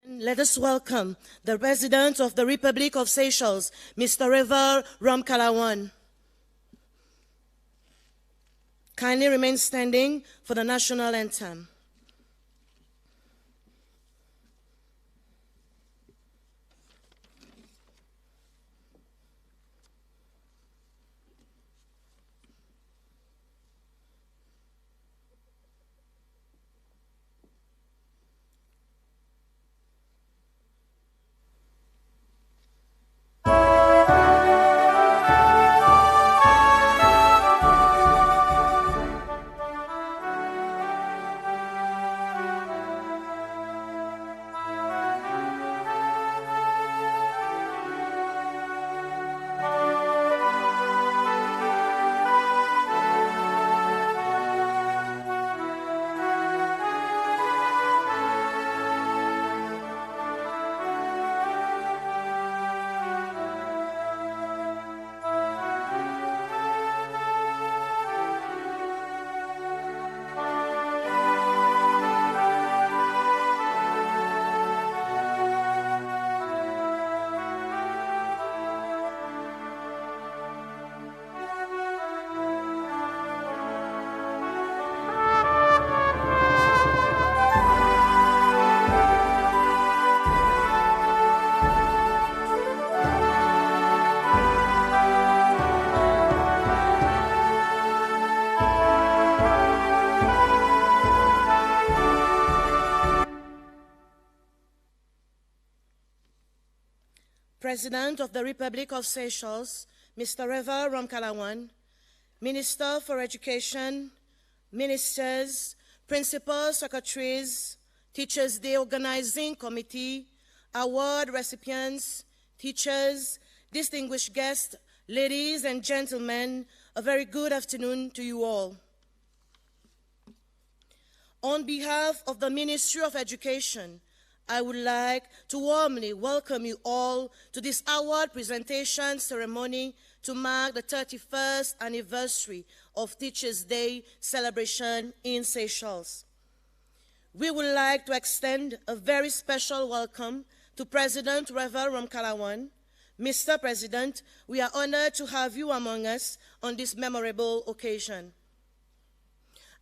Let us welcome the President of the Republic of Seychelles, Mr. Reva Ramkalawan. Kindly remain standing for the national anthem. President of the Republic of Seychelles, Mr. Reva Ramkalawan, Minister for Education, ministers, principals, secretaries, Teachers' Day Organizing Committee, award recipients, teachers, distinguished guests, ladies and gentlemen, a very good afternoon to you all. On behalf of the Ministry of Education, I would like to warmly welcome you all to this award presentation ceremony to mark the 31st anniversary of Teachers' Day celebration in Seychelles. We would like to extend a very special welcome to President Reva Ramkalawan. Mr. President, we are honored to have you among us on this memorable occasion.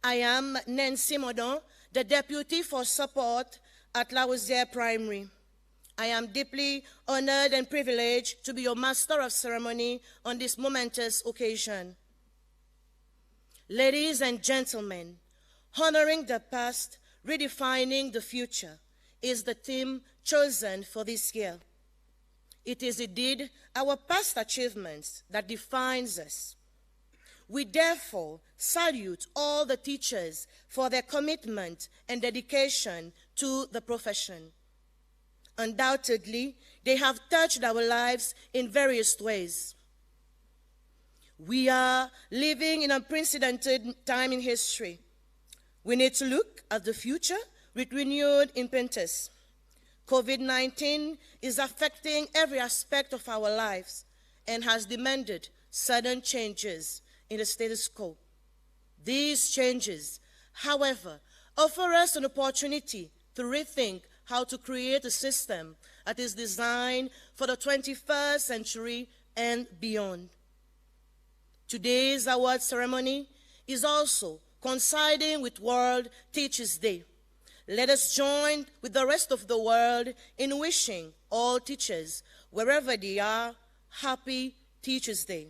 I am Nancy Modon, the Deputy for Support at La Rosière Primary. I am deeply honored and privileged to be your Master of Ceremony on this momentous occasion. Ladies and gentlemen, honoring the past, redefining the future is the theme chosen for this year. It is indeed our past achievements that defines us. We therefore salute all the teachers for their commitment and dedication to the profession. Undoubtedly, they have touched our lives in various ways. We are living in an unprecedented time in history. We need to look at the future with renewed impetus. COVID-19 is affecting every aspect of our lives and has demanded sudden changes in the status quo. These changes, however, offer us an opportunity to rethink how to create a system that is designed for the 21st century and beyond. Today's award ceremony is also coinciding with World Teachers' Day. Let us join with the rest of the world in wishing all teachers, wherever they are, happy Teachers' Day.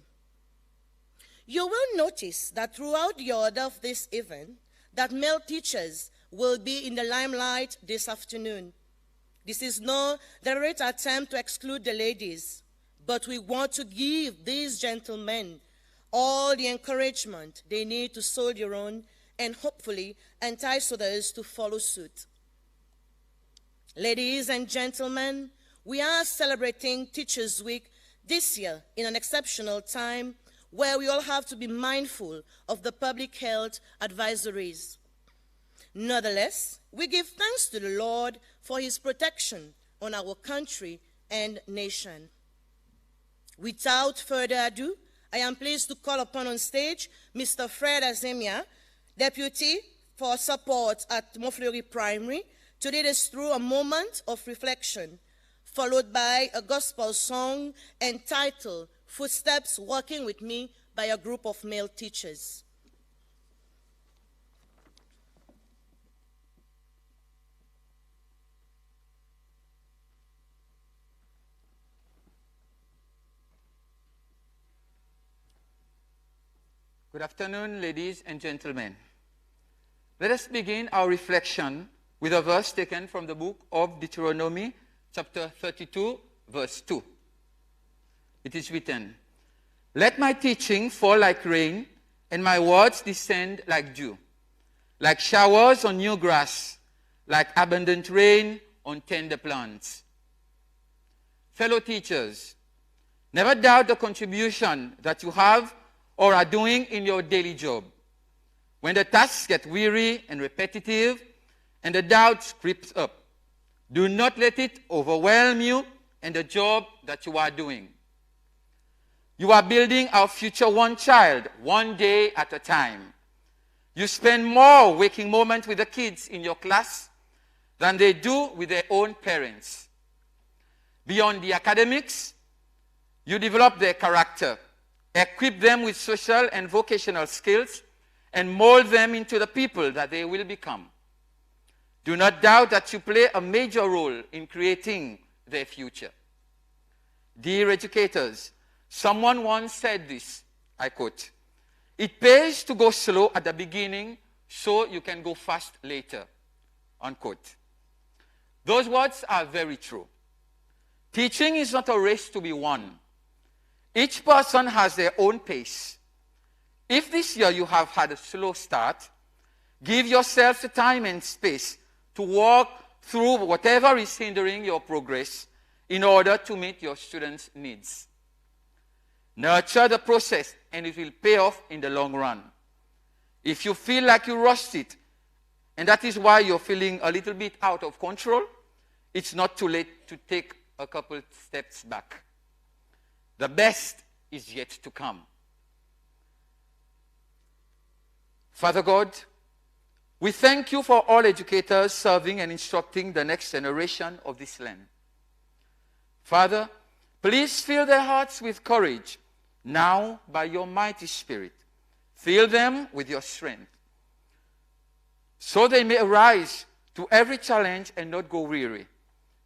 You will notice that throughout the order of this event, that male teachers will be in the limelight this afternoon. This is no deliberate attempt to exclude the ladies, but we want to give these gentlemen all the encouragement they need to soldier on and hopefully entice others to follow suit. Ladies and gentlemen, we are celebrating Teachers' Week this year in an exceptional time where we all have to be mindful of the public health advisories. Nonetheless, we give thanks to the Lord for his protection on our country and nation. Without further ado, I am pleased to call upon on stage Mr. Fred Azemia, Deputy for Support at Montfleury Primary, to lead us through a moment of reflection, followed by a gospel song entitled Footsteps Walking With Me by a group of male teachers. Good afternoon, ladies and gentlemen. Let us begin our reflection with a verse taken from the book of Deuteronomy, chapter 32, verse 2. It is written, "Let my teaching fall like rain, and my words descend like dew, like showers on new grass, like abundant rain on tender plants." Fellow teachers, never doubt the contribution that you have or are doing in your daily job. When the tasks get weary and repetitive and the doubts creeps up, do not let it overwhelm you and the job that you are doing. You are building our future one child, one day at a time. You spend more waking moments with the kids in your class than they do with their own parents. Beyond the academics, you develop their character, equip them with social and vocational skills, and mold them into the people that they will become. Do not doubt that you play a major role in creating their future. Dear educators, someone once said this, I quote, "It pays to go slow at the beginning so you can go fast later," unquote. Those words are very true. Teaching is not a race to be won. Each person has their own pace. If this year you have had a slow start, give yourself the time and space to walk through whatever is hindering your progress in order to meet your students' needs. Nurture the process and it will pay off in the long run. If you feel like you rushed it, and that is why you're feeling a little bit out of control, it's not too late to take a couple steps back. The best is yet to come. Father God, we thank you for all educators serving and instructing the next generation of this land. Father, please fill their hearts with courage now by your mighty Spirit. Fill them with your strength, so they may arise to every challenge and not go weary.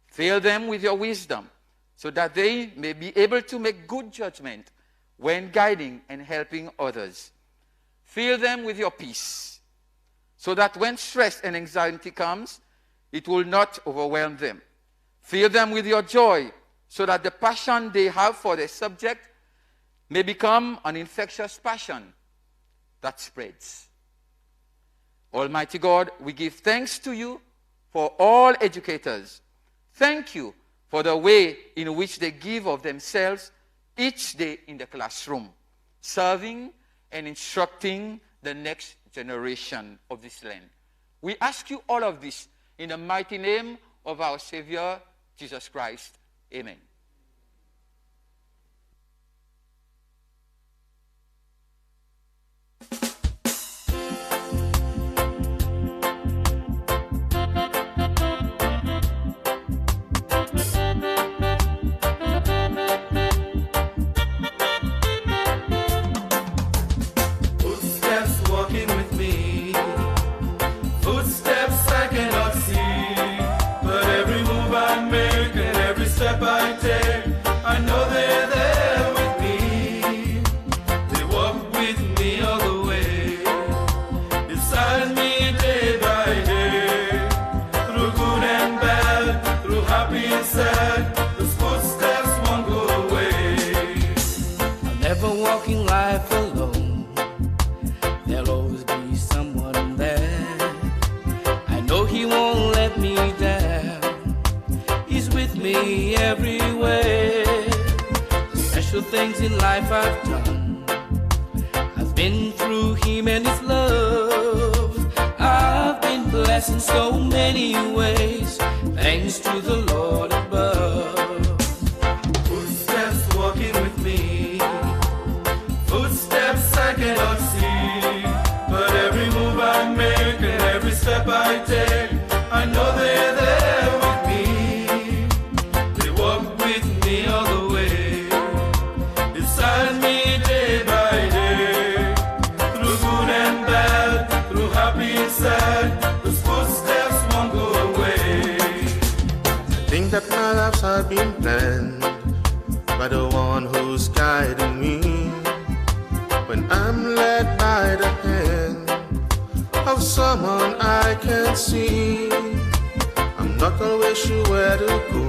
Fill them with your wisdom, so that they may be able to make good judgment when guiding and helping others. Fill them with your peace, so that when stress and anxiety comes, it will not overwhelm them. Fill them with your joy, so that the passion they have for their subject may become an infectious passion that spreads. Almighty God, we give thanks to you for all educators. Thank you for the way in which they give of themselves each day in the classroom, serving and instructing the next generation of this land. We ask you all of this in the mighty name of our Savior, Jesus Christ. Amen. Things in life I've done, I've been through him and his love. I've been blessed in so many ways, thanks to the Lord above. Footsteps walking with me, footsteps I cannot see, but every move I make and every step I take, I know they're think that my lives have been planned by the one who's guiding me. When I'm led by the hand of someone I can see, I'm not always sure where to go.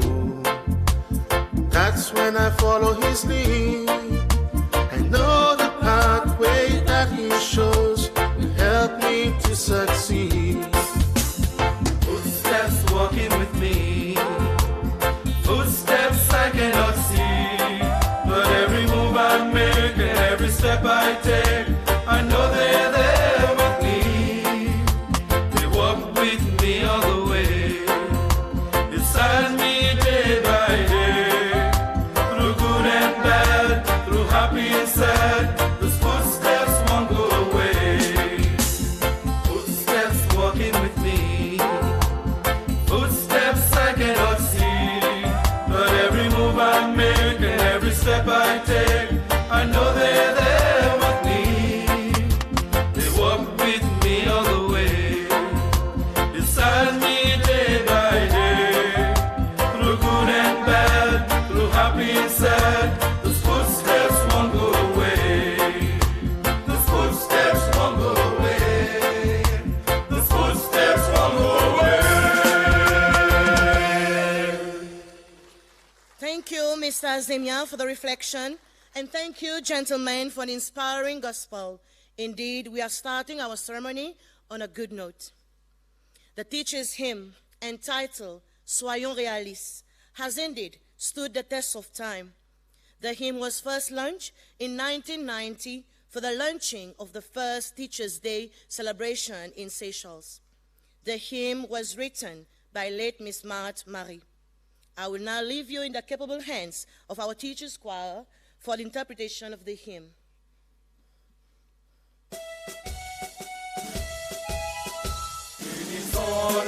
That's when I follow his lead. I know the pathway that he shows will help me to succeed. Footsteps walking with me, footsteps I cannot see, but every move I make and every step I take, I know they're there with me. They walk with me all the way, beside me day by day, through good and bad, through happy and sad, those footsteps won't go away. Footsteps walking with me, footsteps I cannot see, but every move I make and every step I take, I know they're there with me. They walk with me all the way, beside me day by day, through good and bad, through happy and sad, those footsteps won't go away. Those footsteps won't go away. Those footsteps won't go away. Thank you, Mr. Azemia, for the reflection. And thank you, gentlemen, for an inspiring gospel. Indeed, we are starting our ceremony on a good note. The teacher's hymn, entitled Soyons Réalistes, has indeed stood the test of time. The hymn was first launched in 1990 for the launching of the first Teachers' Day celebration in Seychelles. The hymn was written by late Miss Marthe Marie. I will now leave you in the capable hands of our teachers' choir for the interpretation of the hymn. Pour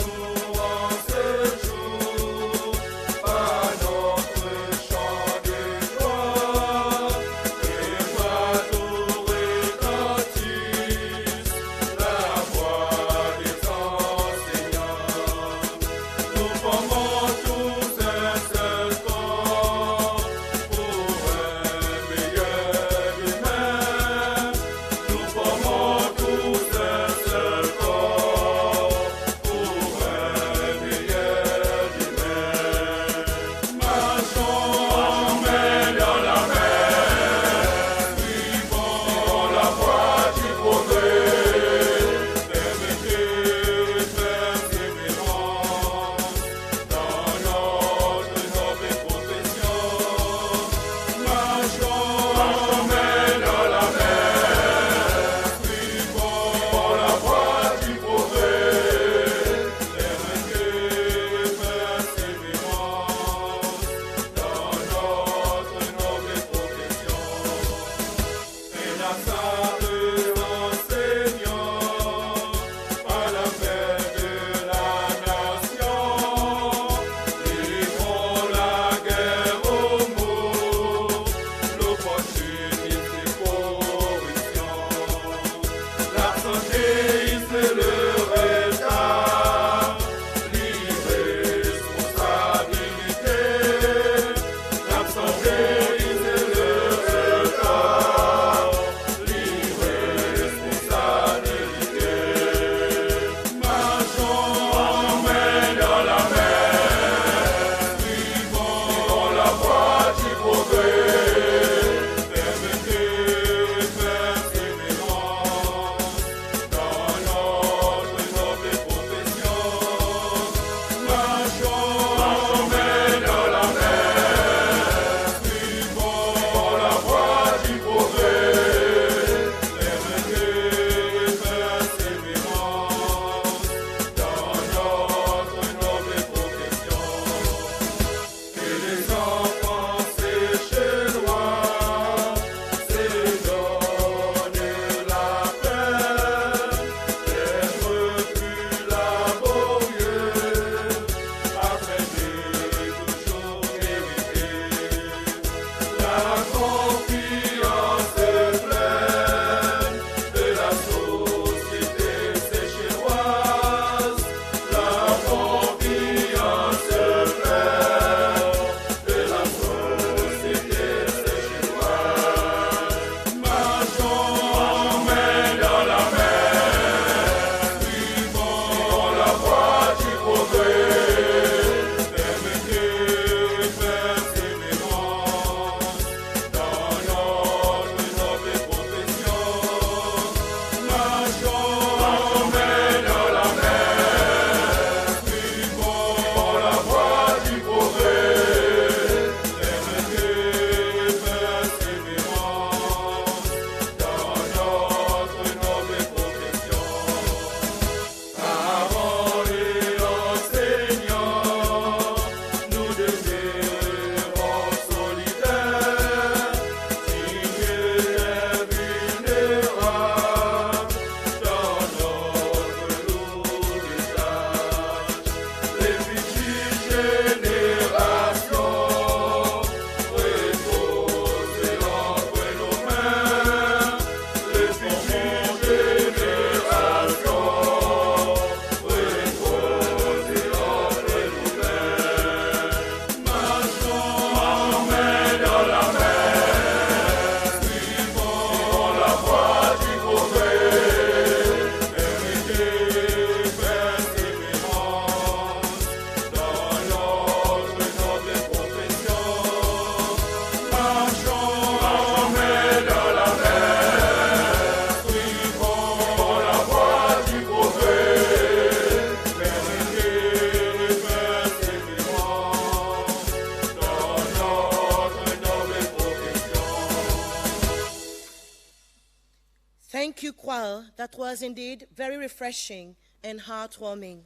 choir that was indeed very refreshing and heartwarming.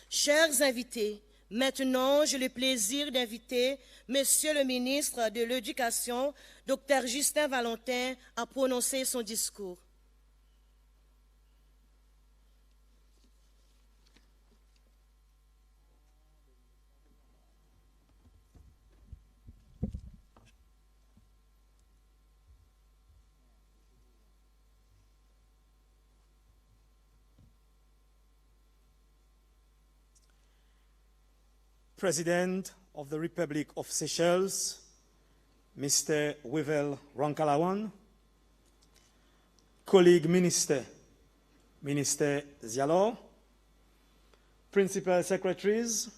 Chers invités, maintenant j'ai le plaisir d'inviter Monsieur le ministre de l'Éducation, Dr Justin Valentin, à prononcer son discours. President of the Republic of Seychelles, Mr. Wivel Rankalawan, colleague Minister Zialo, Principal Secretaries,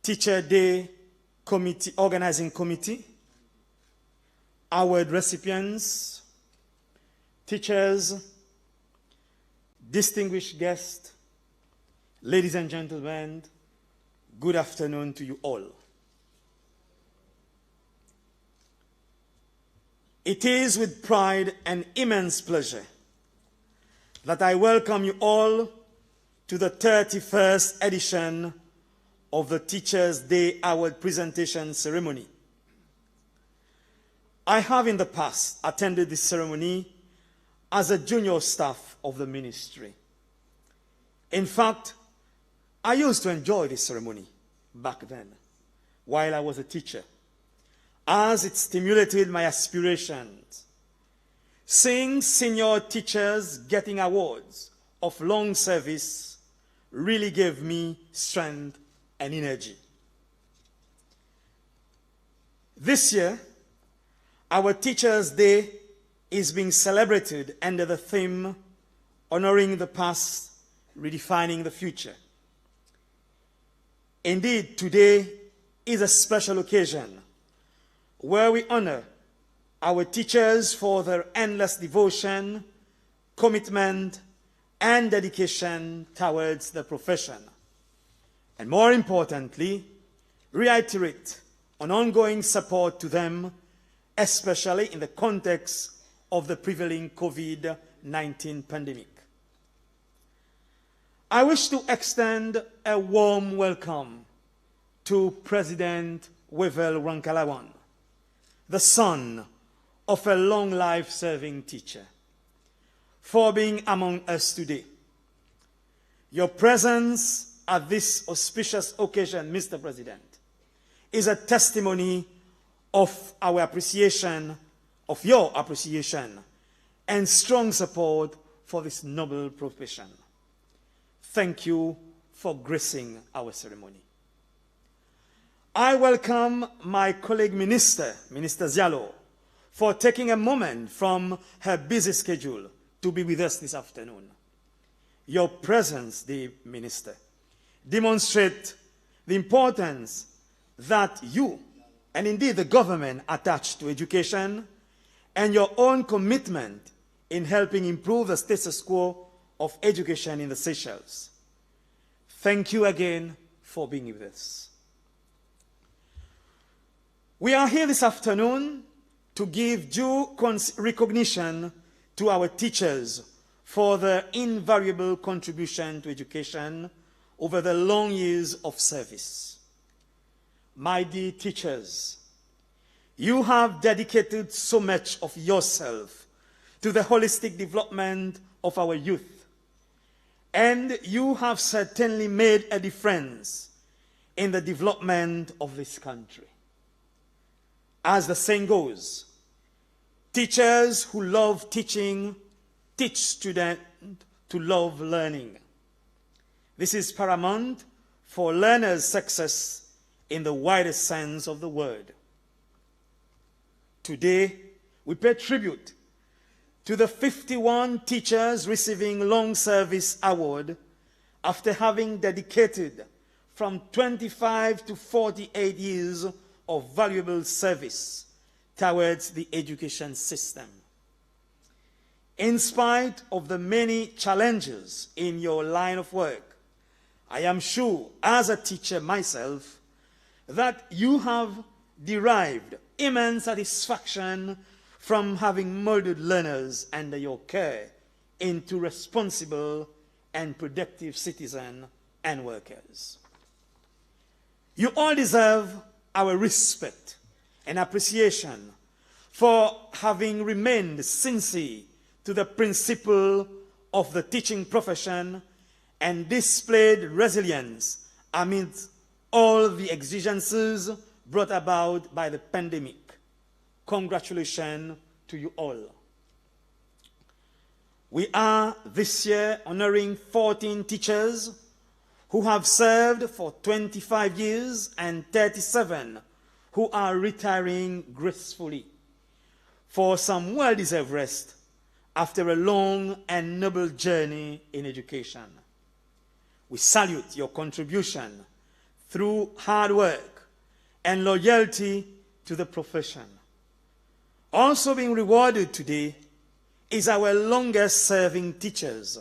Teacher Day Committee, Organizing Committee, award recipients, teachers, distinguished guests, ladies and gentlemen, good afternoon to you all. It is with pride and immense pleasure that I welcome you all to the 31st edition of the Teachers' Day Award presentation ceremony. I have in the past attended this ceremony as a junior staff of the ministry. In fact, I used to enjoy this ceremony back then, while I was a teacher, as it stimulated my aspirations. Seeing senior teachers getting awards of long service really gave me strength and energy. This year, our Teachers' Day is being celebrated under the theme, Honoring the Past, Redefining the Future. Indeed, today is a special occasion where we honor our teachers for their endless devotion, commitment, and dedication towards the profession. And more importantly, reiterate an ongoing support to them, especially in the context of the prevailing COVID-19 pandemic. I wish to extend a warm welcome to President Wivel Rankalawan, the son of a long life serving teacher, for being among us today. Your presence at this auspicious occasion, Mr. President, is a testimony of our appreciation, of your appreciation, and strong support for this noble profession. Thank you for gracing our ceremony. I welcome my colleague Minister Zialo, for taking a moment from her busy schedule to be with us this afternoon. Your presence, dear Minister, demonstrates the importance that you, and indeed the government, attach to education, and your own commitment in helping improve the status quo of education in the Seychelles. Thank you again for being with us. We are here this afternoon to give due recognition to our teachers for their invariable contribution to education over the long years of service. My dear teachers, you have dedicated so much of yourself to the holistic development of our youth, and you have certainly made a difference in the development of this country. As the saying goes, teachers who love teaching teach students to love learning. This is paramount for learners' success in the widest sense of the word. Today, we pay tribute to the 51 teachers receiving Long Service Award after having dedicated from 25 to 48 years of valuable service towards the education system. In spite of the many challenges in your line of work, I am sure, as a teacher myself, that you have derived immense satisfaction from having molded learners under your care into responsible and productive citizens and workers. You all deserve our respect and appreciation for having remained sincere to the principle of the teaching profession and displayed resilience amid all the exigencies brought about by the pandemic. Congratulations to you all. We are this year honoring 14 teachers who have served for 25 years and 37 who are retiring gracefully for some well-deserved rest after a long and noble journey in education. We salute your contribution through hard work and loyalty to the profession. Also being rewarded today is our longest-serving teachers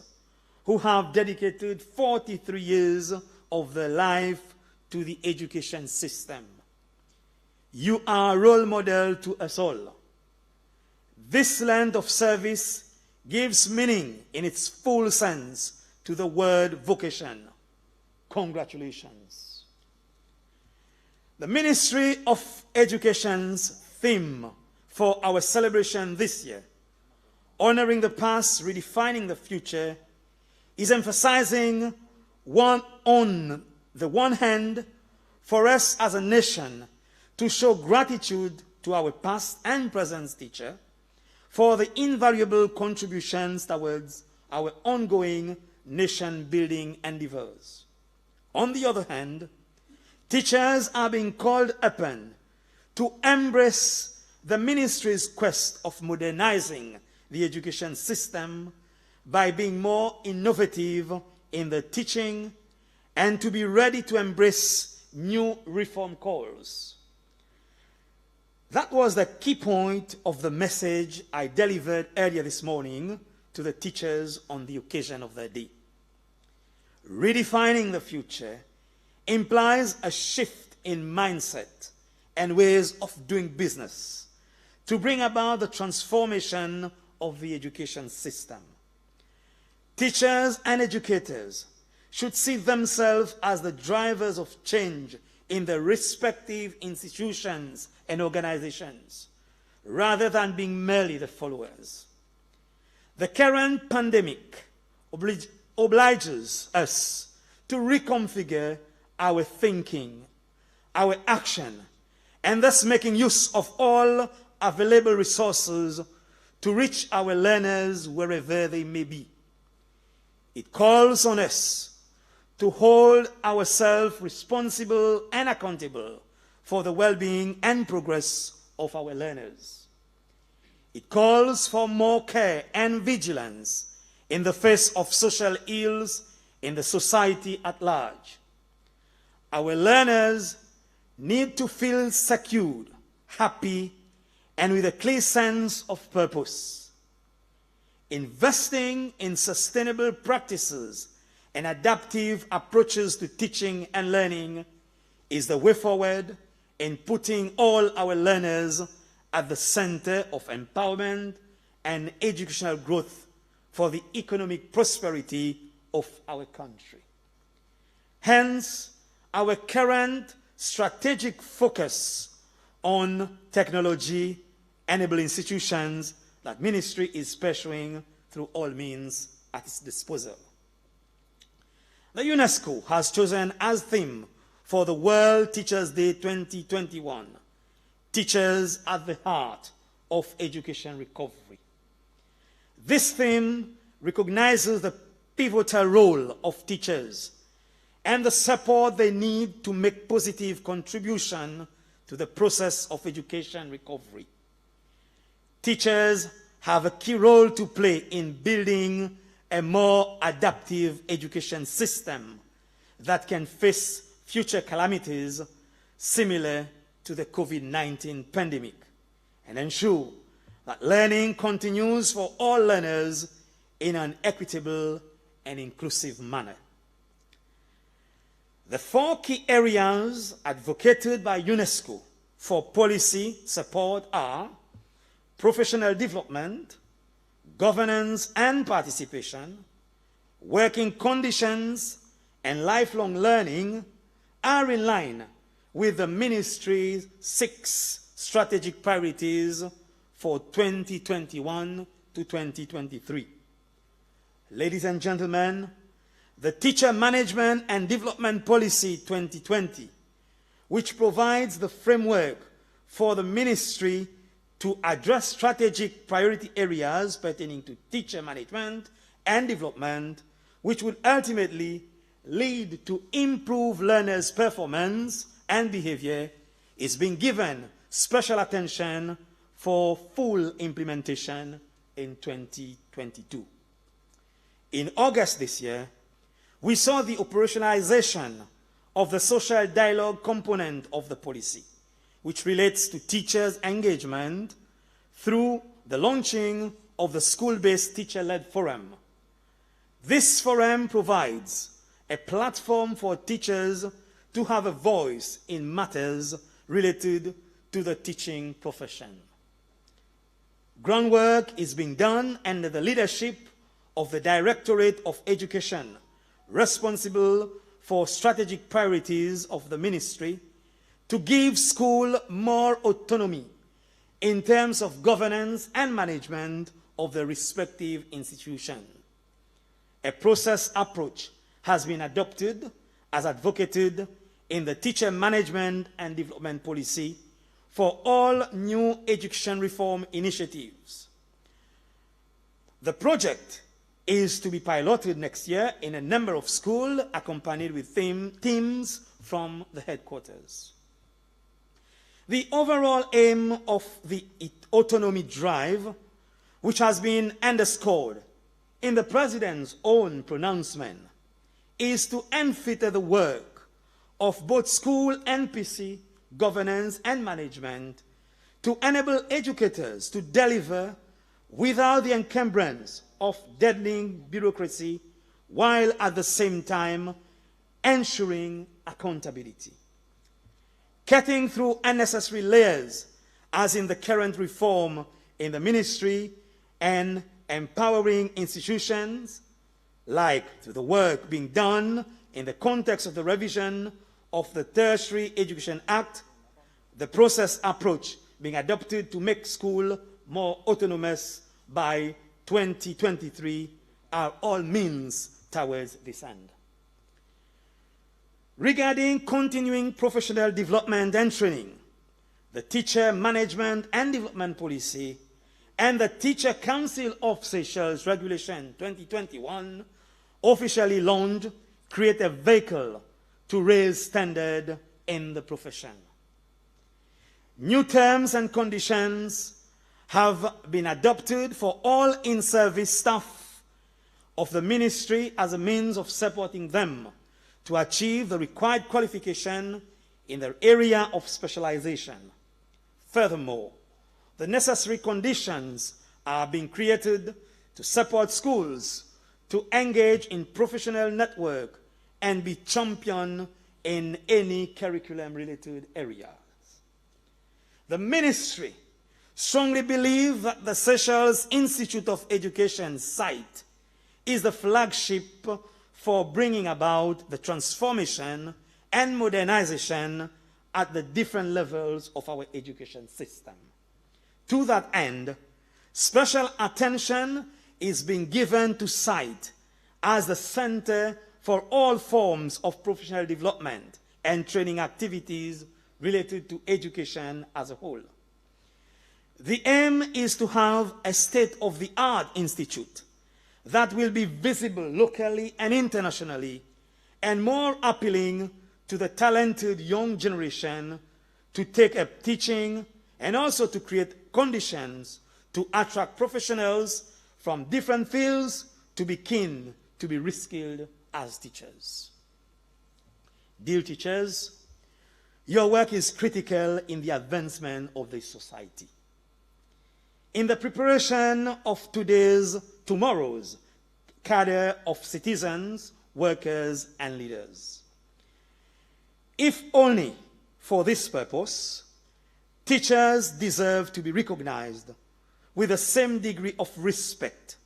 who have dedicated 43 years of their life to the education system. You are a role model to us all. This length of service gives meaning in its full sense to the word vocation. Congratulations. The Ministry of Education's theme for our celebration this year, honoring the past, redefining the future, is emphasizing on the one hand, for us as a nation to show gratitude to our past and present teacher for the invaluable contributions towards our ongoing nation-building endeavors. On the other hand, teachers are being called upon to embrace the ministry's quest of modernizing the education system by being more innovative in the teaching and to be ready to embrace new reform calls. That was the key point of the message I delivered earlier this morning to the teachers on the occasion of their day. Redefining the future implies a shift in mindset and ways of doing business to bring about the transformation of the education system. Teachers and educators should see themselves as the drivers of change in their respective institutions and organizations, rather than being merely the followers. The current pandemic obliges us to reconfigure our thinking, our action, and thus making use of all available resources to reach our learners wherever they may be. It calls on us to hold ourselves responsible and accountable for the well-being and progress of our learners. It calls for more care and vigilance in the face of social ills in the society at large. Our learners need to feel secured, happy, and with a clear sense of purpose. Investing in sustainable practices and adaptive approaches to teaching and learning is the way forward in putting all our learners at the center of empowerment and educational growth for the economic prosperity of our country. Hence, our current strategic focus on technology-enabled institutions that ministry is pursuing through all means at its disposal. The UNESCO has chosen as theme for the World Teachers' Day 2021, Teachers at the Heart of Education Recovery. This theme recognizes the pivotal role of teachers and the support they need to make positive contribution to the process of education recovery. Teachers have a key role to play in building a more adaptive education system that can face future calamities similar to the COVID-19 pandemic and ensure that learning continues for all learners in an equitable and inclusive manner. The 4 key areas advocated by UNESCO for policy support are professional development, governance and participation, working conditions, and lifelong learning are in line with the ministry's 6 strategic priorities for 2021 to 2023. Ladies and gentlemen, the Teacher Management and Development Policy 2020, which provides the framework for the ministry to address strategic priority areas pertaining to teacher management and development, which would ultimately lead to improved learners' performance and behavior, is being given special attention for full implementation in 2022. In August this year, we saw the operationalization of the social dialogue component of the policy, which relates to teachers' engagement through the launching of the school-based teacher-led forum. This forum provides a platform for teachers to have a voice in matters related to the teaching profession. Groundwork is being done under the leadership of the Directorate of Education, responsible for strategic priorities of the ministry, to give school more autonomy in terms of governance and management of the respective institution. A process approach has been adopted as advocated in the Teacher Management and Development Policy for all new education reform initiatives. The project is to be piloted next year in a number of schools, accompanied with teams from the headquarters. The overall aim of the autonomy drive, which has been underscored in the President's own pronouncement, is to unfetter the work of both school NPC, governance and management, to enable educators to deliver without the encumbrance of deadening bureaucracy, while at the same time ensuring accountability. Cutting through unnecessary layers, as in the current reform in the ministry, and empowering institutions, like through the work being done in the context of the revision of the Tertiary Education Act, the process approach being adopted to make school more autonomous by 2023 are all means towards this end. Regarding continuing professional development and training, the Teacher Management and Development Policy and the Teacher Council of Seychelles Regulation 2021 officially launched, create a vehicle to raise standard in the profession. New terms and conditions have been adopted for all in-service staff of the ministry as a means of supporting them to achieve the required qualification in their area of specialization. Furthermore, the necessary conditions are being created to support schools to engage in professional network and be champion in any curriculum-related areas. The ministry strongly believes that the Seychelles Institute of Education site is the flagship for bringing about the transformation and modernization at the different levels of our education system. To that end, special attention is being given to site as the center for all forms of professional development and training activities related to education as a whole. The aim is to have a state-of-the-art institute that will be visible locally and internationally and more appealing to the talented young generation to take up teaching, and also to create conditions to attract professionals from different fields to be keen to be reskilled as teachers. Dear teachers, your work is critical in the advancement of this society. In the preparation of tomorrow's cadre of citizens, workers, and leaders. If only for this purpose, Teachers deserve to be recognized with the same degree of respect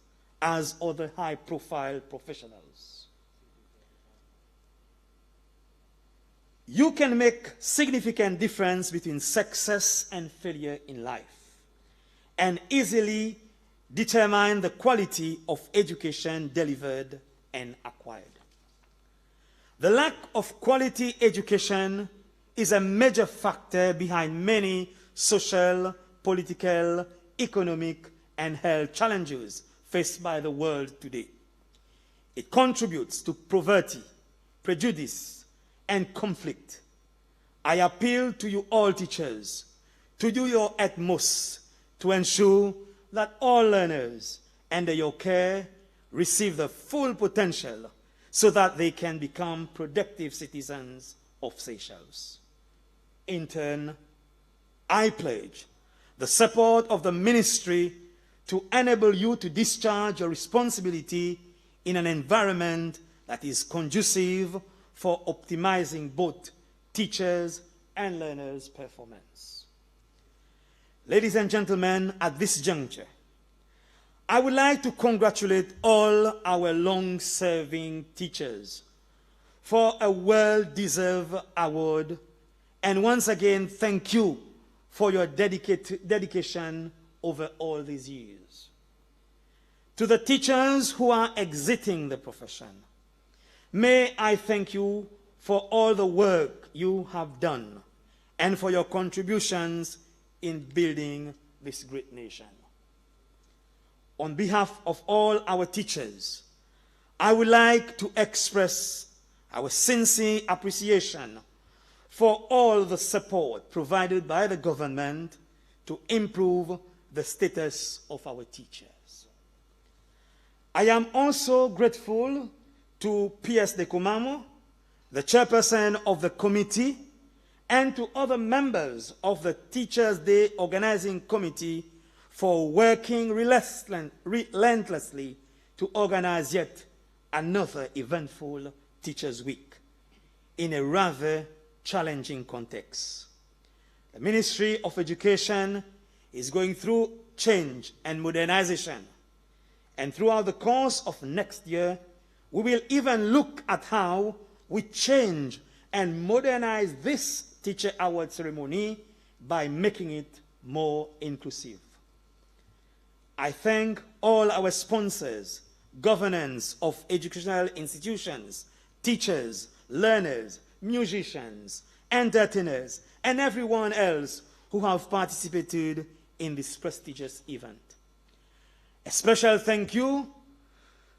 as other high-profile professionals. You can make significant difference between success and failure in life and easily determine the quality of education delivered and acquired. The lack of quality education is a major factor behind many social, political, economic, and health challenges faced by the world today. It contributes to poverty, prejudice, and conflict. I appeal to you all teachers to do your utmost to ensure that all learners under your care receive the full potential so that they can become productive citizens of Seychelles. In turn, I pledge the support of the ministry to enable you to discharge your responsibility in an environment that is conducive for optimizing both teachers' and learners' performance. Ladies and gentlemen, at this juncture, I would like to congratulate all our long-serving teachers for a well-deserved award, and once again thank you for your dedication over all these years. To the teachers who are exiting the profession, may I thank you for all the work you have done and for your contributions in building this great nation. On behalf of all our teachers, I would like to express our sincere appreciation for all the support provided by the government to improve the status of our teachers. I am also grateful to P.S. De Comamo, the chairperson of the committee, and to other members of the Teachers' Day Organizing Committee for working relentlessly to organize yet another eventful Teachers' Week in a rather challenging context. The Ministry of Education is going through change and modernization, and throughout the course of next year, we will even look at how we change and modernize this Teacher Award ceremony by making it more inclusive. I thank all our sponsors, governance of educational institutions, teachers, learners, musicians, entertainers, and everyone else who have participated in this prestigious event. A special thank you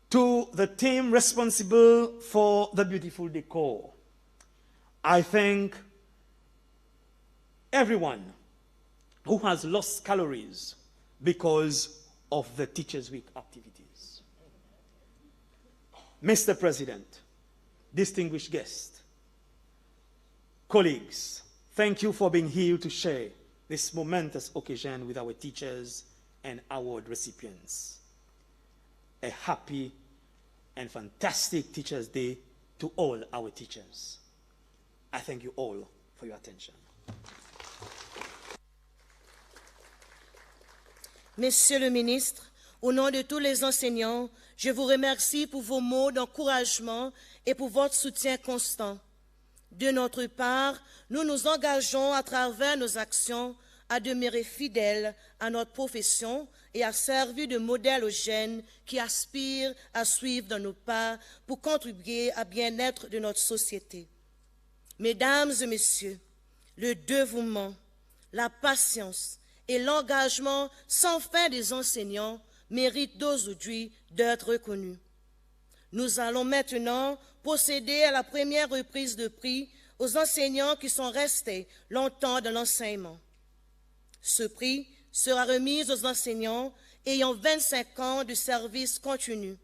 to the team responsible for the beautiful decor. I thank everyone who has lost calories because of the Teachers' Week activities. Mr. President, distinguished guests, colleagues, thank you for being here to share this momentous occasion with our teachers and award recipients. A happy and fantastic Teachers' Day to all our teachers. I thank you all for your attention. Monsieur le ministre, au nom de tous les enseignants, je vous remercie pour vos mots d'encouragement et pour votre soutien constant. De notre part, nous nous engageons à travers nos actions à demeurer fidèles à notre profession et à servir de modèle aux jeunes qui aspirent à suivre dans nos pas pour contribuer au bien-être de notre société. Mesdames et messieurs, le dévouement, la patience et l'engagement sans fin des enseignants méritent d'aujourd'hui d'être reconnus. Nous allons maintenant procéder à la première reprise de prix aux enseignants qui sont restés longtemps dans l'enseignement. Ce prix sera remis aux enseignants ayant 25 ans de service continu.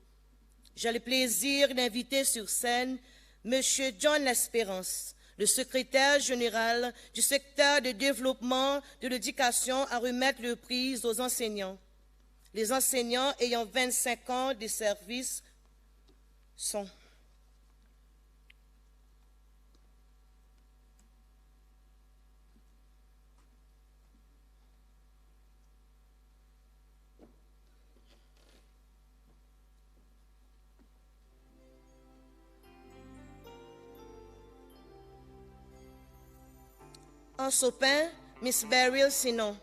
J'ai le plaisir d'inviter sur scène M. John L'Espérance, le secrétaire général du secteur de développement de l'éducation, à remettre le prix aux enseignants. Les enseignants ayant 25 ans de service sont... En Sopin, Miss Beryl Sinon.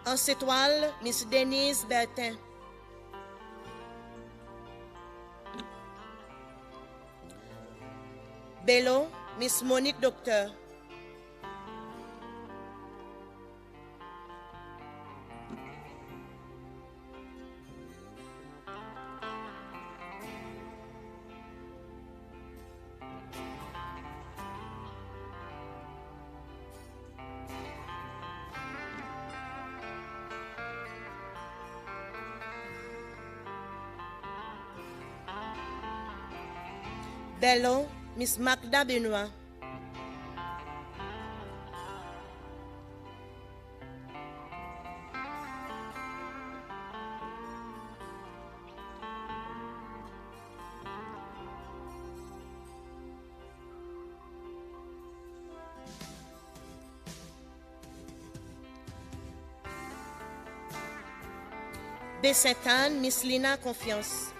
En Sétoile, Miss Denise Bertin. Bello, Miss Monique Docteur. Bello, Miss Magda Benoit. Sainte-Anne, Miss Lina Confiance.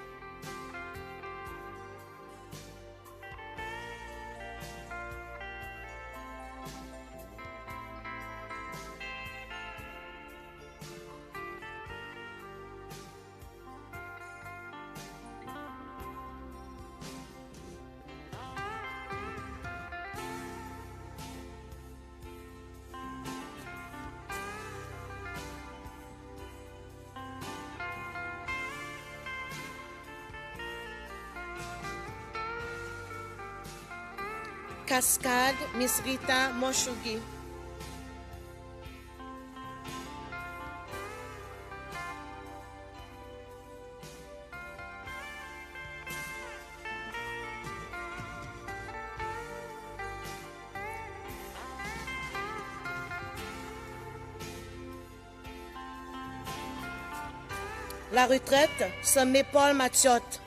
Cascade, Miss Rita Moshougi. La retraite, sommet Paul Mathiot.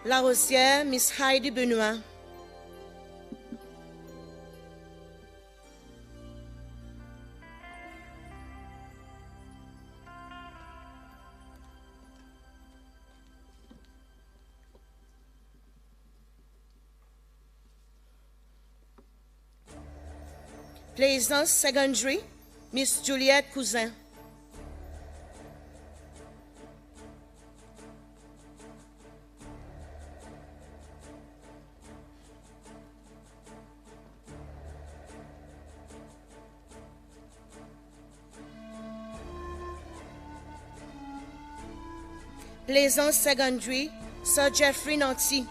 La Rosière, Miss Heidi Benoit. Plaisance Secondary, Miss Juliette Cousin. Plaisance Secondary, Sir Jeffrey Nancy.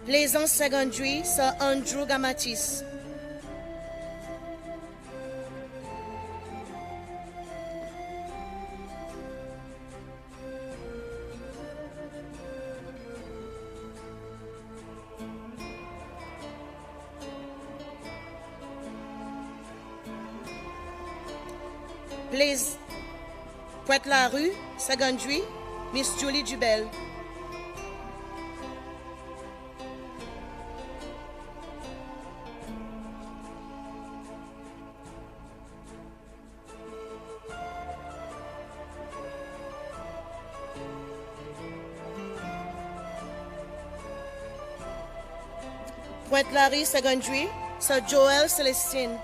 Plaisance Secondary, Sir Andrew Gamatis. Pointe-la-Rue, Secondary, Miss Julie Dubel. Pointe-la-Rue, Secondary, Sir Joel Celestine.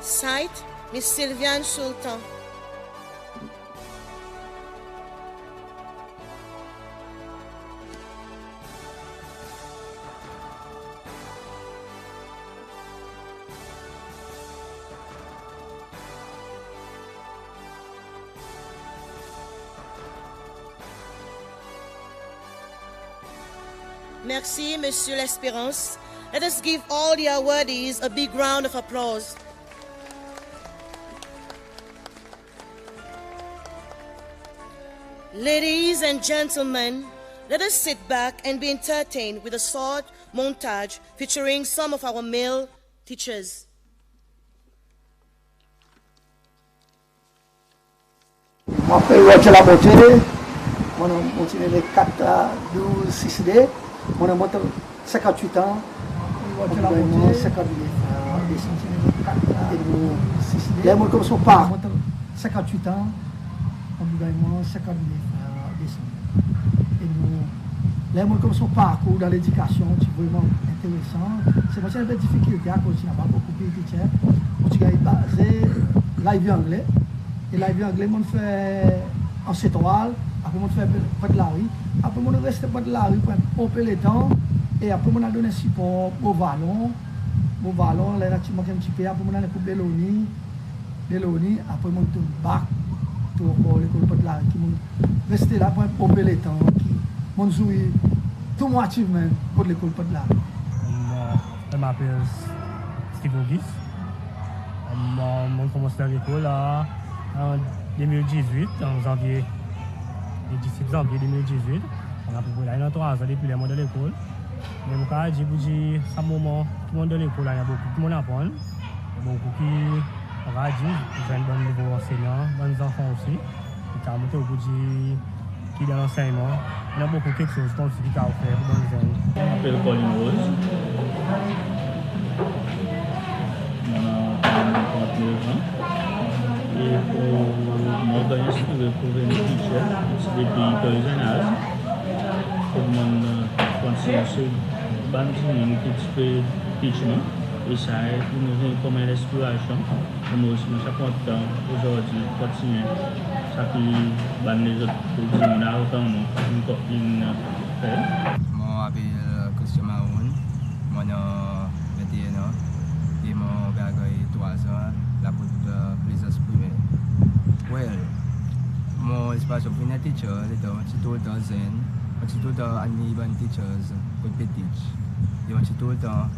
Site, Miss Sylviane Sultan. Merci, Monsieur L'Espérance. Let us give all the awardees a big round of applause. Ladies and gentlemen, let us sit back and be entertained with a short montage featuring some of our male teachers. Je m'appelle Roger Lamoté, je monté les 4 12 6D, je monte 58 ans, Roger Lamoté, 58 ans, je comme son part, 58 ans, on 50 là, comme son parcours dans l'éducation, c'est vraiment intéressant. C'est parce qu'il y a des difficultés à cause il n'y a pas beaucoup de teachers. On est basé live anglais. Et live anglais, on fait en C3, après on fait pas de la rue. Après on reste pas de la rue pour pomper les temps. Et après on a donné support au ballon. Au ballon, là, tu manques un petit peu. Après on a la coupe de l'ONI. Après on tourne back. Tout pour l'école pas de la rue. Qui rester là pour pomper les temps. Mon joué tout mon achievement pour l'école pas de la rue. Je m'appelle Steve Auguste. Je commence l'école en 2018, en janvier, le 17 janvier 2018. On a peu près 3 ans depuis les mois de l'école. Mais je vous dis, à ce moment, tout le monde de l'école, il y a beaucoup, tout le monde apprend. Il y a beaucoup qui ont un bon niveau enseignant, bons enfants aussi. Et quand on dit qui est dans l'enseignement, il y a beaucoup quelque chose qu'on se dit qu'à faire pour bonnes jeunes. Je m'appelle Colin Rose. Et moi, je suis pour une teacher depuis 2000. Pour mon conscience, je teaching. Et ça est comme une exploration. Nous sommes contents aujourd'hui de continuer. Ça qui va les autres pour dire qu'on a autant une copine fait. Moi, je m'appelle Christian Maroun. Moi, j'ai 21 ans. Et mon gars a 3 ans. La pour plaisir primaire. Well, mon espace pour une teacher, c'est tout le temps zen. C'est tout le temps ami bonne teachers pour petit. Et c'est tout le temps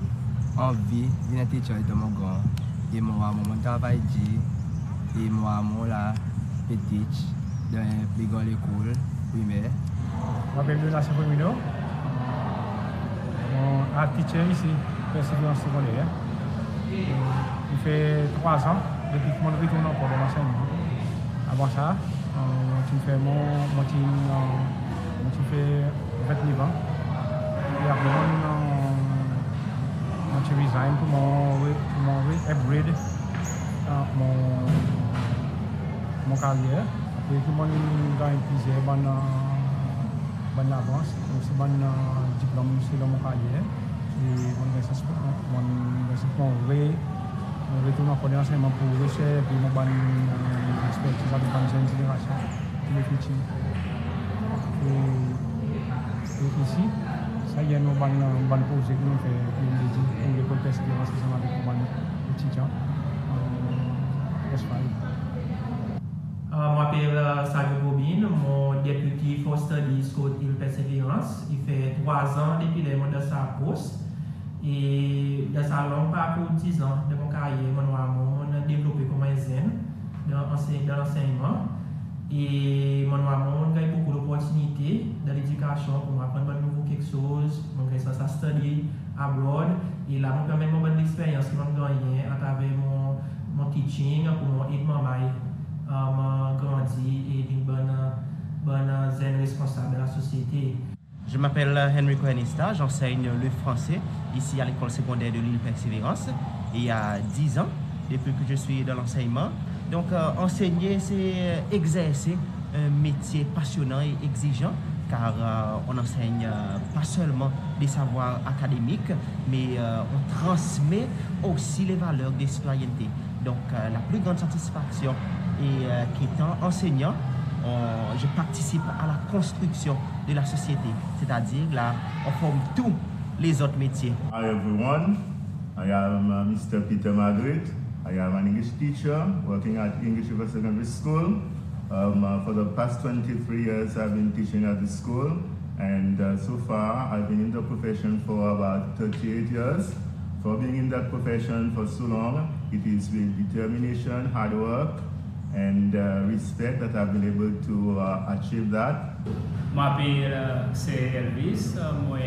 envie d'une teacher de mon grand. Et moi, mon travail dit. Et moi, la petite dans la plus grande école primaire. Je m'appelle Donatien Pomino. Je suis teacher ici, persévérance secondaire. Il fait 3 ans depuis que je retourne encore dans l'enseignement. Avant ça, je fais mon fait 29 ans. Et après, je resign pour mon upgrade mon carrière. Après, tout le monde a épuisé bonne avance, aussi bon diplôme dans mon carrière. Et on retourne encore dans l'enseignement pour rechercher puis mon bonne expertise avec la jeune génération qui est futur. Et ici, ça y est, nous avons un bon projet que nous faisons pour l'école persévérance avec les étudiants. Je m'appelle Samuel Bobine, mon député for Studies Côte Île Persévérance. Il fait 3 ans depuis le mois de sa poste. Et dans sa longue parcours 10 ans de mon carrière, on a développé comme un zen dans l'enseignement. Et on a eu beaucoup d'opportunités dans l'éducation pour apprendre de nouveau quelque chose. Donc, ça study abroad. Et là, on permet une bonne expérience que j'ai gagnée à travers mon teaching pour aider ma grandir et une bonne zen responsable de la société. Je m'appelle Henry Cohenista, j'enseigne le français ici à l'école secondaire de l'île Persévérance. Et il y a 10 ans, depuis que je suis dans l'enseignement. Donc enseigner, c'est exercer un métier passionnant et exigeant, car on enseigne pas seulement des savoirs académiques, mais on transmet aussi les valeurs de citoyenneté. Donc la plus grande satisfaction est qu'étant enseignant, je participe à la construction de la société, c'est-à-dire là, on forme tous les autres métiers. Hi everyone, I am Mr. Peter Margaret. I am an English teacher working at English River Secondary School. For the past 23 years I've been teaching at the school, and so far I've been in the profession for about 38 years. For being in that profession for so long, it is with determination, hard work, and respect that I've been able to achieve that. Je m'appelle Elvis, moi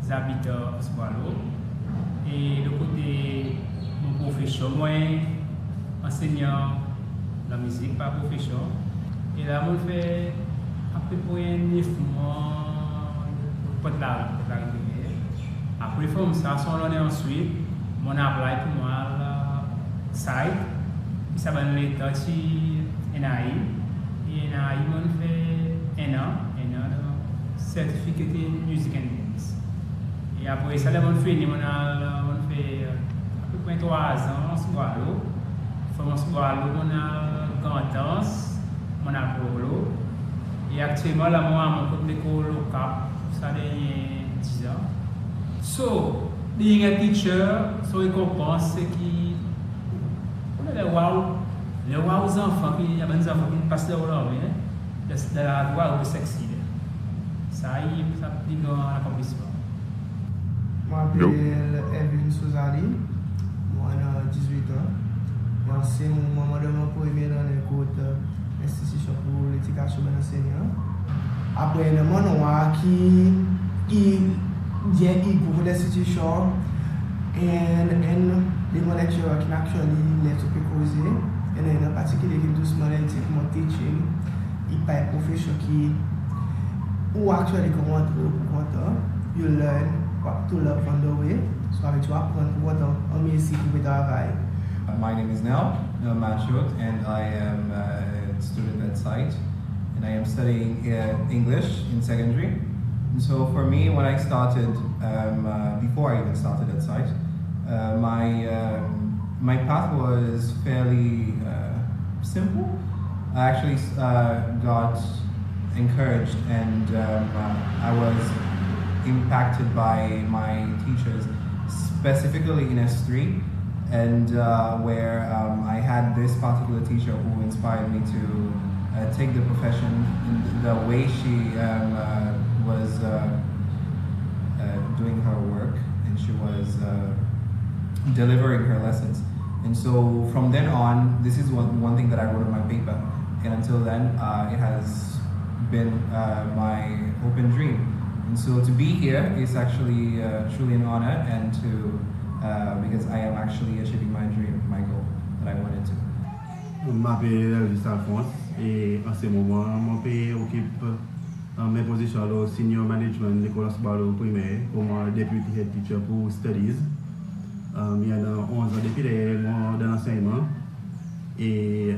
j'habite à Squalo. Et de côté de mon profession, moi enseignant la musique par profession. Et là, je fais à peu près 9 mois de la après, ça, ensuite, mon apply pour moi site. Ça va nous être NAI. Et NAI, on fait un an de certificat de music and dance. Et après ça, on fait à peu près 3 ans sur Guadeloupe. On a Gantance, on a Polo. Et actuellement, là, moi, mon école au Cap, ça fait 10 ans. So, being a teacher, so récompense, c'est qui. Les wow enfants, il y a des enfants qui passent de la voie de sexy. Ça a pris un accomplissement. Je m'appelle Evin Souzali, moi j'ai 18 ans. C'est mon moment de mon premier dans l'institution pour l'éducation de l'enseignant. Après, le monde qui vient pour l'institution and the lecturer can actually let to causer, and in particular in this more teaching, il pas une profession qui ou actually comment you learn what to love on the way, so avec tu apprends pour en musique pour travail. My name is Nel Mashut, and I am a student at SITE, and I am studying English in secondary. And so for me, when I started, before I even started at SITE, my path was fairly simple. I actually got encouraged, and I was impacted by my teachers, specifically in S3, and where I had this particular teacher who inspired me to take the profession in the way she was doing her work, and she was delivering her lessons. And so from then on, this is one thing that I wrote on my paper, and until then it has been my hope and dream. And so to be here is actually truly an honor, and to because I am actually achieving my dream, my goal that I wanted to. Je m'appelle Elvis Alphonse, et en ce moment, mon pays occupe mes positions au senior management de l'école Squalo primaire comme deputy head teacher pour studies. Il y a 11 ans depuis dans l'enseignement, et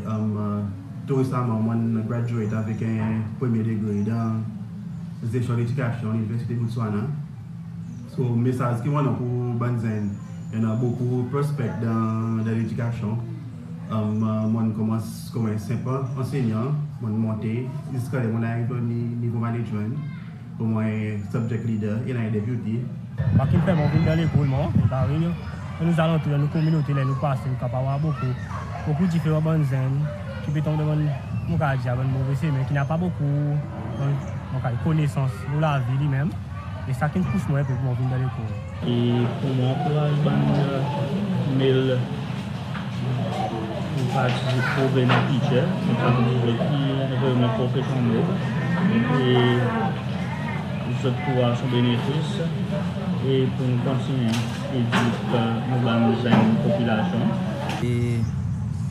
tout récemment, je graduate avec un premier degré dans gestion d'éducation à l'Université de Botswana. So, le message qui est pour Banzen, il y a beaucoup de prospects dans l'éducation. Je commence comme un simple enseignant, je monte jusqu'à mon niveau management, comme un subject leader et un deputy. Parce qu'il fait mon vie dans l'école, nous allons dans nos communautés, nous passons, nous avons beaucoup de différents Banzen qui peuvent tomber dans mon cas, mais qui n'a pas beaucoup de connaissances de la vie lui-même. Et ça qui me pousse moi pour mon vie dans l'école. Et pour moi, pour la mail, pour participer pour venir teacher, c'est un projet qui est vraiment professionnel. Et je trouve son bénéfice. Et pour nous continuer à éduquer nos population. Et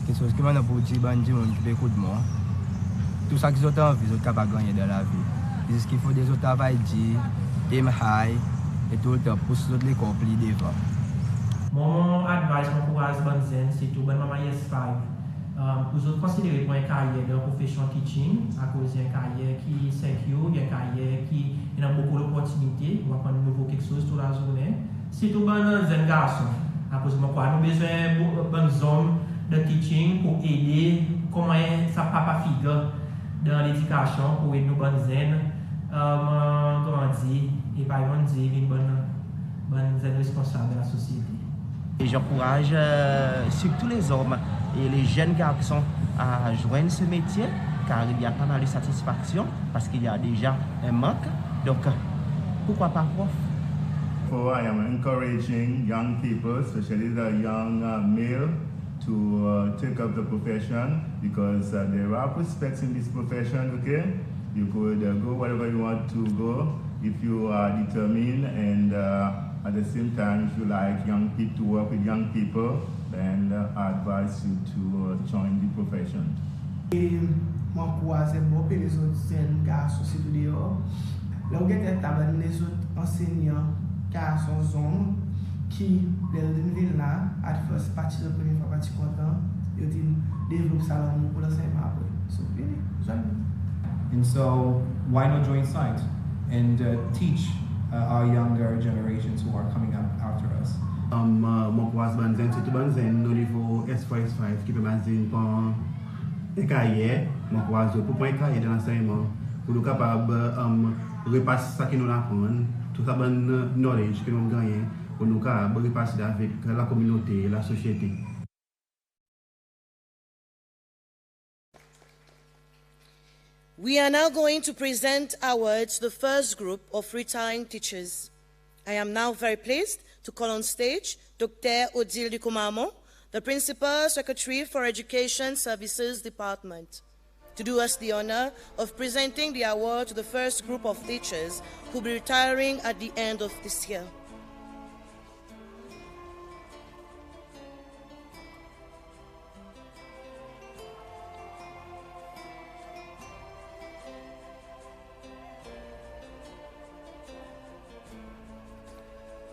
quelque chose qui m'a pour dire, qui écoute moi, tout ça qu'ils ont envie, ils sont capables de gagner dans la vie. C'est ce qu'il faut des autres travail dire, aim high, et tout le temps pour les autres l'école plus devant. Mon advice, mon courage, c'est tout bon maman yes5. Pour considérer pour une carrière de profession teaching, à cause d'une carrière qui est secure, une carrière qui a beaucoup d'opportunités, on va prendre nouveau quelque chose toute la journée. C'est tout bon jeune garçon, à cause de quoi nous besoin de bons hommes de teaching pour aider comment ça papa figure dans l'éducation pour aider nous bonnes zen grandir et par exemple dire une bonne zen responsable de la société. Et j'encourage surtout les hommes et les jeunes garçons à joindre ce métier car il y a pas mal de satisfaction parce qu'il y a déjà un manque. Donc, pourquoi pas prof? I am encouraging young people, especially the young male, to take up the profession because there are prospects in this profession, okay? You could go wherever you want to go if you are determined and at the same time, if you like young people to work with young people, then I advise you to join the profession. M'encourager beaucoup les autres jeunes garçons surtout dehors. Là où les autres enseignants garçons hommes qui les ville là à first partie de première fois partie content ils développent ça pour l'enseignement après. So really, And so why not join SITE and teach our younger generations who are coming up after us? M'encourage banzen surtout banzen au niveau S4 S5 qui peut banzen pour un carrière, m'encourage pour prendre un carrière dans l'enseignement pour nous capable repasser ça que nous apprenons, tout ça bon knowledge que nous gagnons pour nous capable repasser avec la communauté, la société. We are now going to present awards to the first group of retiring teachers. I am now very pleased to call on stage Dr. Odile Ducomamon, the Principal Secretary for Education Services Department, to do us the honor of presenting the award to the first group of teachers who will be retiring at the end of this year.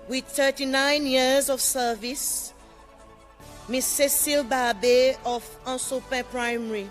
With 39 years of service, Miss Cécile Barbé of Ansopin Primary.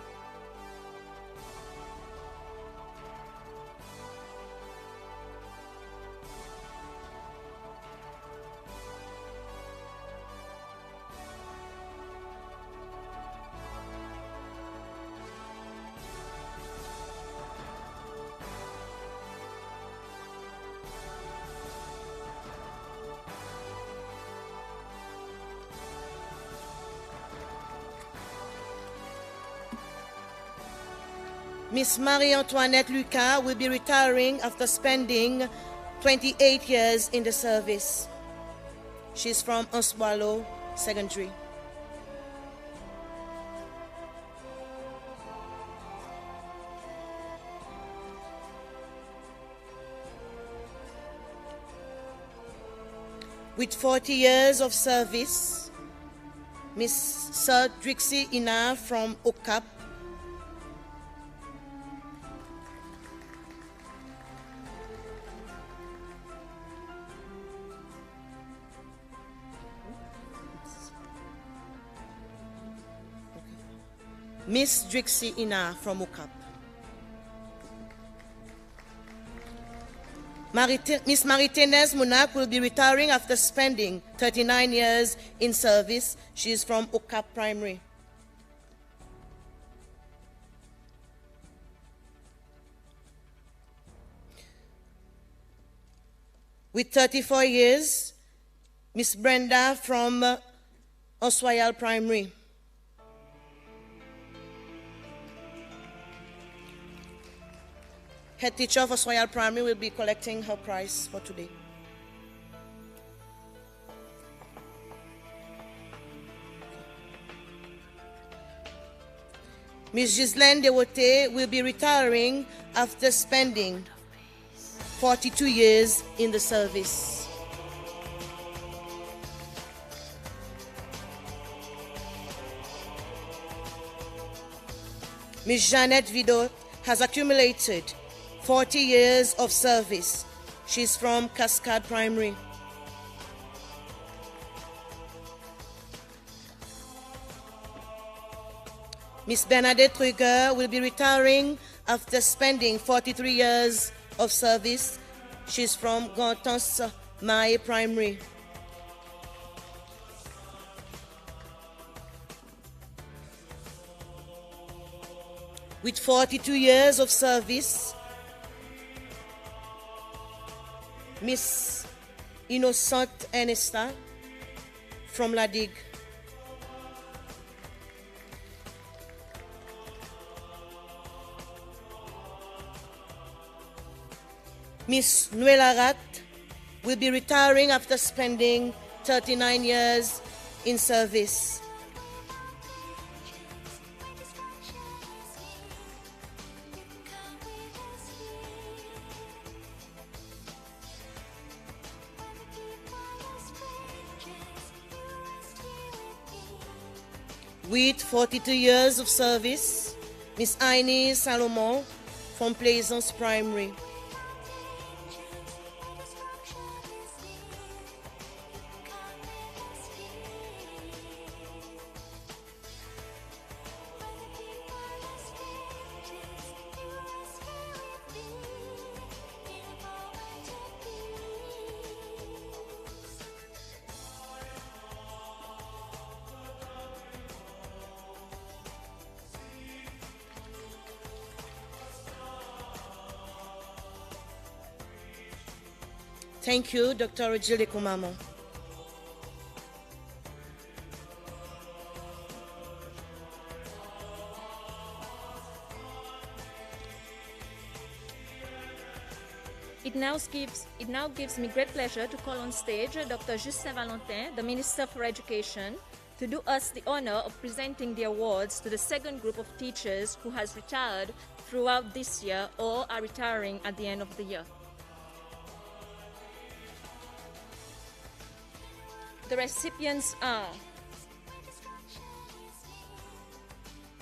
Miss Marie-Antoinette Lucas will be retiring after spending 28 years in the service. She's from Oswalo Secondary. With 40 years of service, Miss Sir Drixie Ina from OCAP. Miss Drixie Ina from UCAP. Miss Marie-Thérèse Mounak will be retiring after spending 39 years in service. She is from UCAP Primary. With 34 years, Miss Brenda from Oswayal Primary. Head teacher of Oswayal Primary will be collecting her prize for today. Ms. Ghislaine Dewote will be retiring after spending 42 years in the service. Ms. Jeanette Vidot has accumulated 40 years of service. She's from Cascade Primary. Miss Bernadette Truger will be retiring after spending 43 years of service. She's from Gantons Mae Primary. With 42 years of service, Miss Innocent Ernesta from La Digue. Miss Nuela Rat will be retiring after spending 39 years in service. With 42 years of service, Miss Aini Salomon from Plaisance Primary. Thank you, Dr. Ojile Kumamo. It now gives me great pleasure to call on stage Dr. Justin Valentin, the Minister for Education, to do us the honor of presenting the awards to the second group of teachers who has retired throughout this year or are retiring at the end of the year. The recipients are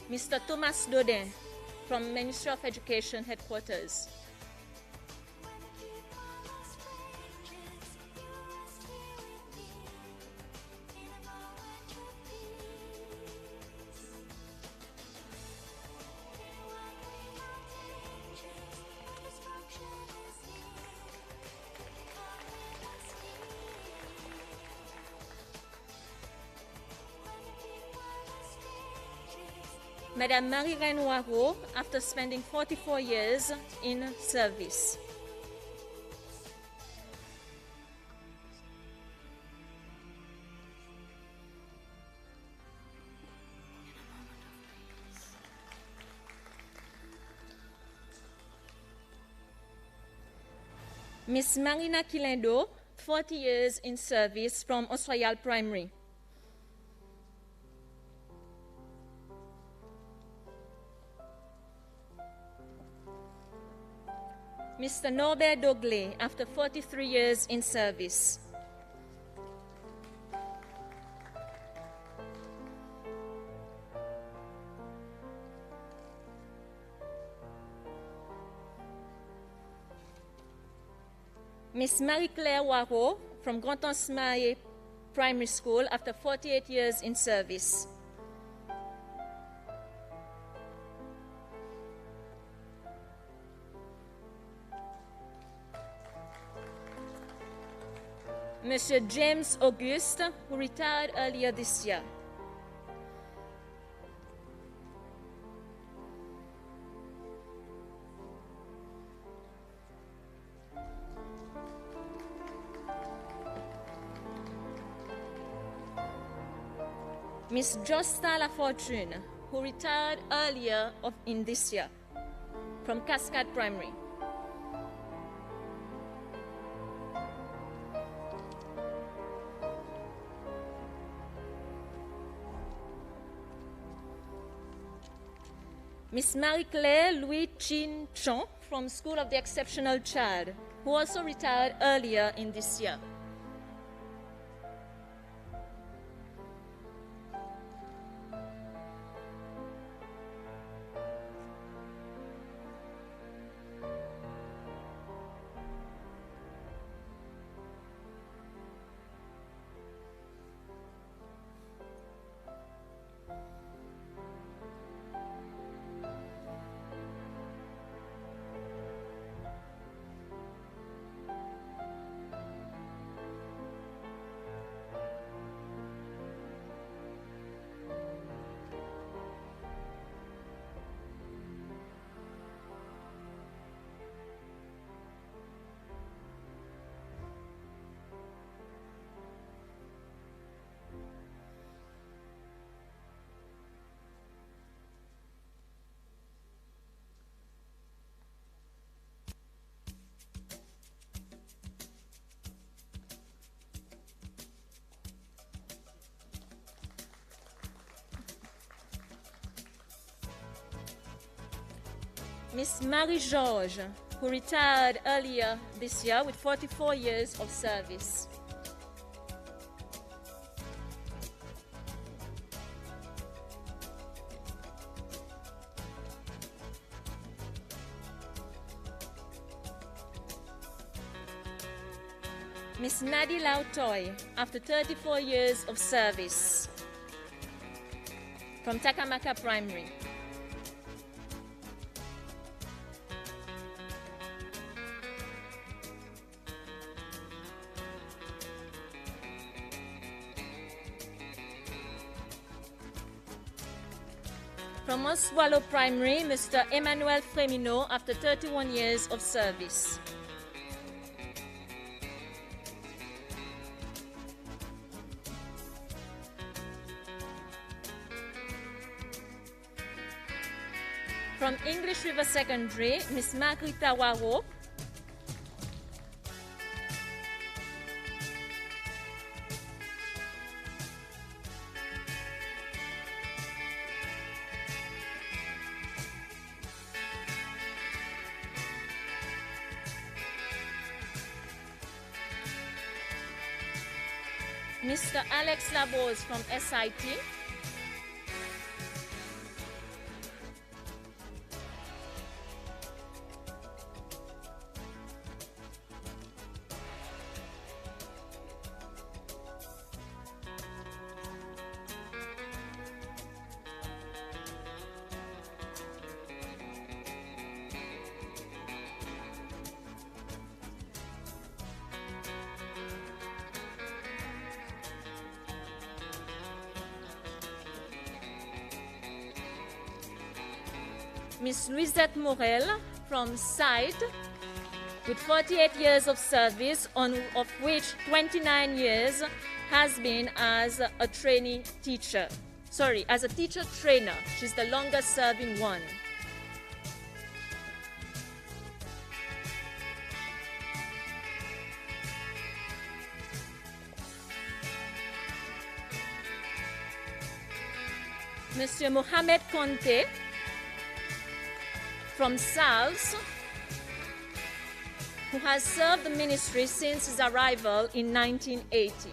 Mr. Thomas Dodin from Ministry of Education Headquarters. Madame Marie-Reine Noirot, after spending 44 years in service. Miss Marina Kilendo, 40 years in service from Osroyal Primary. Mr. Norbert Dogley, after 43 years in service. Miss Marie-Claire Waro from Grand Ansmaye Primary School after 48 years in service. Monsieur James Auguste, who retired earlier this year. Miss Josta La Fortune, who retired earlier in this year from Cascade Primary. Miss Marie-Claire Louis Chin Chon from School of the Exceptional Child, who also retired earlier in this year. Miss Marie-Georges, who retired earlier this year with 44 years of service. Miss Nadi Lautoy, after 34 years of service, from Takamaka Primary. From Oswallo Primary, Mr. Emmanuel Fremino, after 31 years of service. From English River Secondary, Miss Margarita Waro. Mr. Alex Labos from SIT. Miss Louisette Morel from SIDE, with 48 years of service, of which 29 years has been as a trainee teacher. Sorry, as a teacher trainer. She's the longest serving one. Monsieur Mohamed Conte from SALS, who has served the ministry since his arrival in 1980.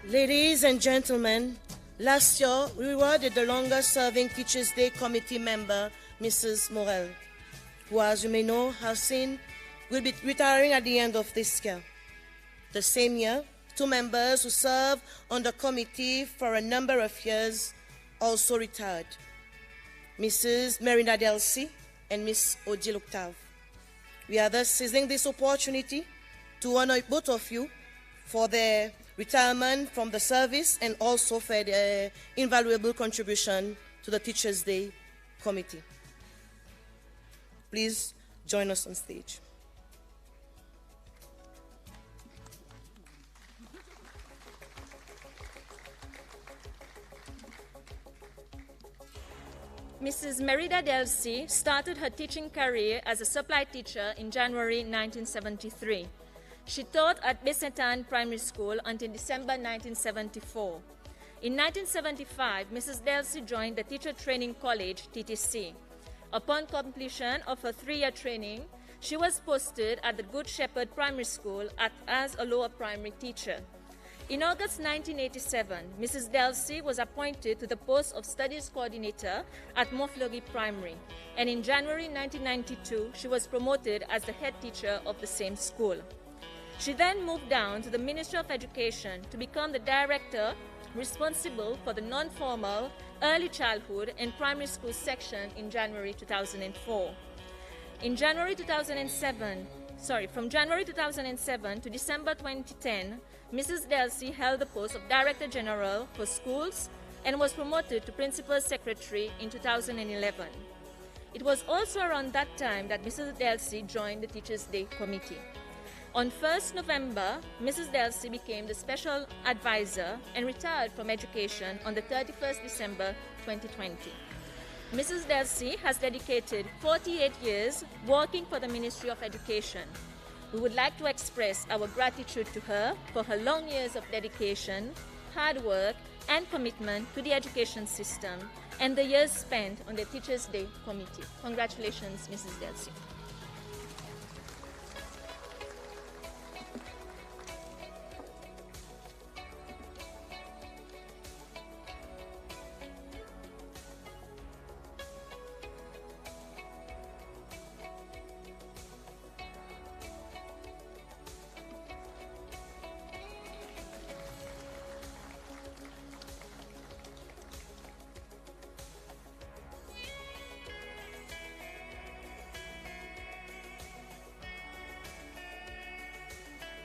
Ladies and gentlemen, last year we rewarded the longest-serving Teachers' Day Committee member, Mrs. Morel, who, as you may know, will be retiring at the end of this year. The same year, two members who served on the committee for a number of years also retired, Mrs. Merina Delcy and Miss Odile Octave. We are thus seizing this opportunity to honor both of you for their retirement from the service and also for their invaluable contribution to the Teachers' Day Committee. Please join us on stage. Mrs. Merida Delcy started her teaching career as a supply teacher in January 1973. She taught at Bessetan Primary School until December 1974. In 1975, Mrs. Delcy joined the Teacher Training College, TTC. Upon completion of her 3-year training, she was posted at the Good Shepherd Primary School as a lower primary teacher. In August 1987, Mrs. Delcy was appointed to the post of Studies Coordinator at Montfleury Primary, and in January 1992, she was promoted as the head teacher of the same school. She then moved down to the Ministry of Education to become the director responsible for the non-formal, early childhood and primary school section in January 2004. From January 2007 to December 2010, Mrs. Delcy held the post of Director General for Schools and was promoted to Principal Secretary in 2011. It was also around that time that Mrs. Delcy joined the Teachers' Day Committee. On 1st November, Mrs. Delsey became the special advisor and retired from education on the 31st December 2020. Mrs. Delsey has dedicated 48 years working for the Ministry of Education. We would like to express our gratitude to her for her long years of dedication, hard work, and commitment to the education system, and the years spent on the Teachers' Day Committee. Congratulations, Mrs. Delsey.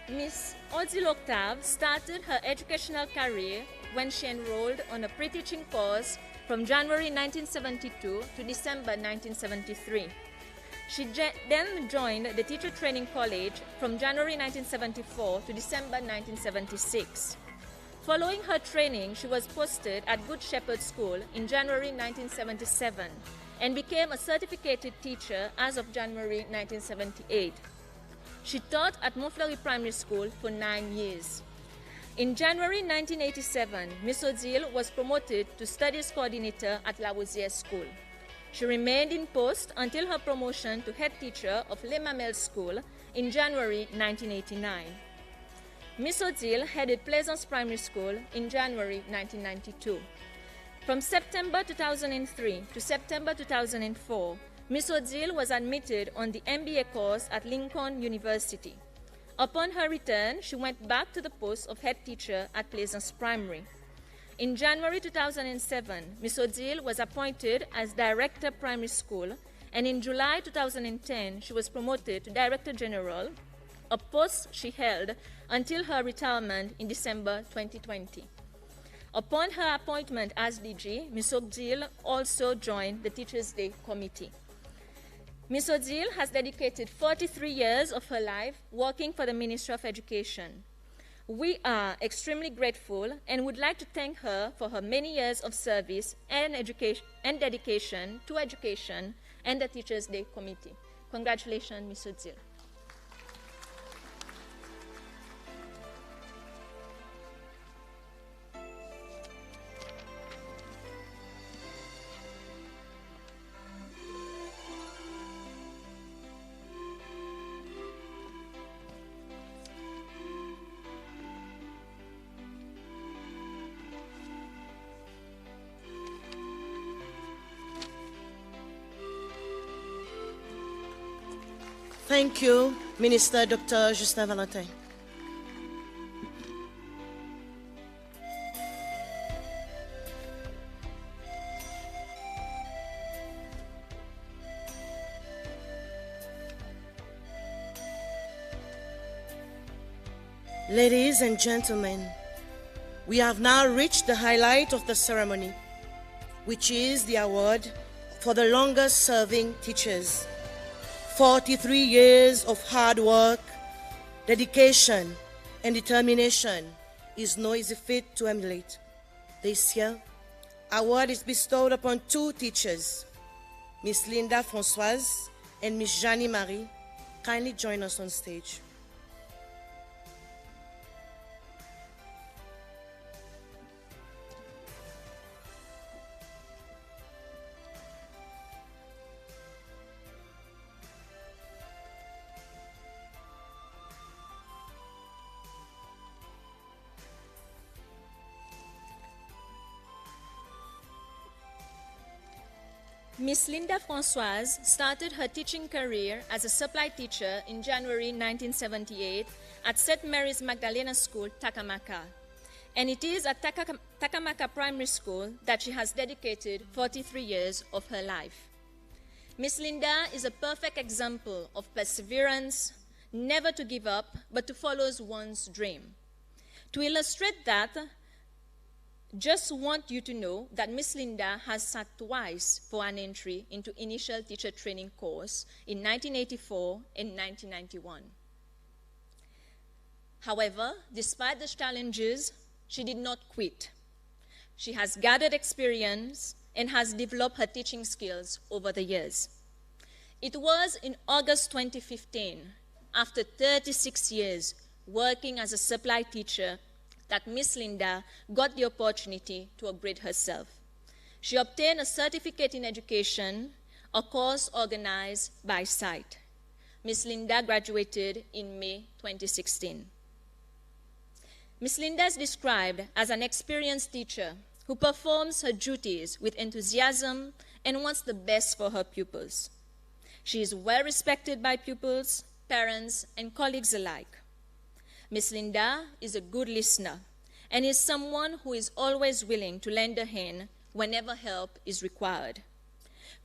Miss Odile Octave started her educational career when she enrolled on a pre-teaching course from January 1972 to December 1973. She then joined the Teacher Training College from January 1974 to December 1976. Following her training, she was posted at Good Shepherd School in January 1977 and became a certificated teacher as of January 1978. She taught at Montfleury Primary School for 9 years. In January 1987, Miss Odile was promoted to Studies Coordinator at La Rosière School. She remained in post until her promotion to head teacher of Les Mamelles School in January 1989. Miss Odile headed Plaisance Primary School in January 1992. From September 2003 to September 2004, Miss Odile was admitted on the MBA course at Lincoln University. Upon her return, she went back to the post of head teacher at Plaisance Primary. In January 2007, Miss Odile was appointed as Director Primary School, and in July 2010, she was promoted to Director General, a post she held until her retirement in December 2020. Upon her appointment as DG, Miss Odile also joined the Teachers' Day Committee. Miss Odile has dedicated 43 years of her life working for the Ministry of Education. We are extremely grateful and would like to thank her for her many years of service and dedication to education and the Teachers' Day Committee. Congratulations, Miss Odile. Thank you, Minister Dr. Justin Valentin. Ladies and gentlemen, we have now reached the highlight of the ceremony, which is the award for the longest-serving teachers. 43 years of hard work, dedication, and determination is no easy feat to emulate. This year, award is bestowed upon 2 teachers, Miss Linda Françoise and Miss Janie Marie. Kindly join us on stage. Miss Linda Françoise started her teaching career as a supply teacher in January 1978 at St. Mary's Magdalena School, Takamaka. And it is at Takamaka Primary School that she has dedicated 43 years of her life. Miss Linda is a perfect example of perseverance, never to give up, but to follow one's dream. To illustrate that, just want you to know that Miss Linda has sat twice for an entry into initial teacher training course in 1984 and 1991. However, despite the challenges, she did not quit. She has gathered experience and has developed her teaching skills over the years. It was in August 2015, after 36 years working as a supply teacher, that Miss Linda got the opportunity to upgrade herself. She obtained a certificate in education, a course organized by SITE. Miss Linda graduated in May 2016. Miss Linda is described as an experienced teacher who performs her duties with enthusiasm and wants the best for her pupils. She is well respected by pupils, parents, and colleagues alike. Miss Linda is a good listener and is someone who is always willing to lend a hand whenever help is required.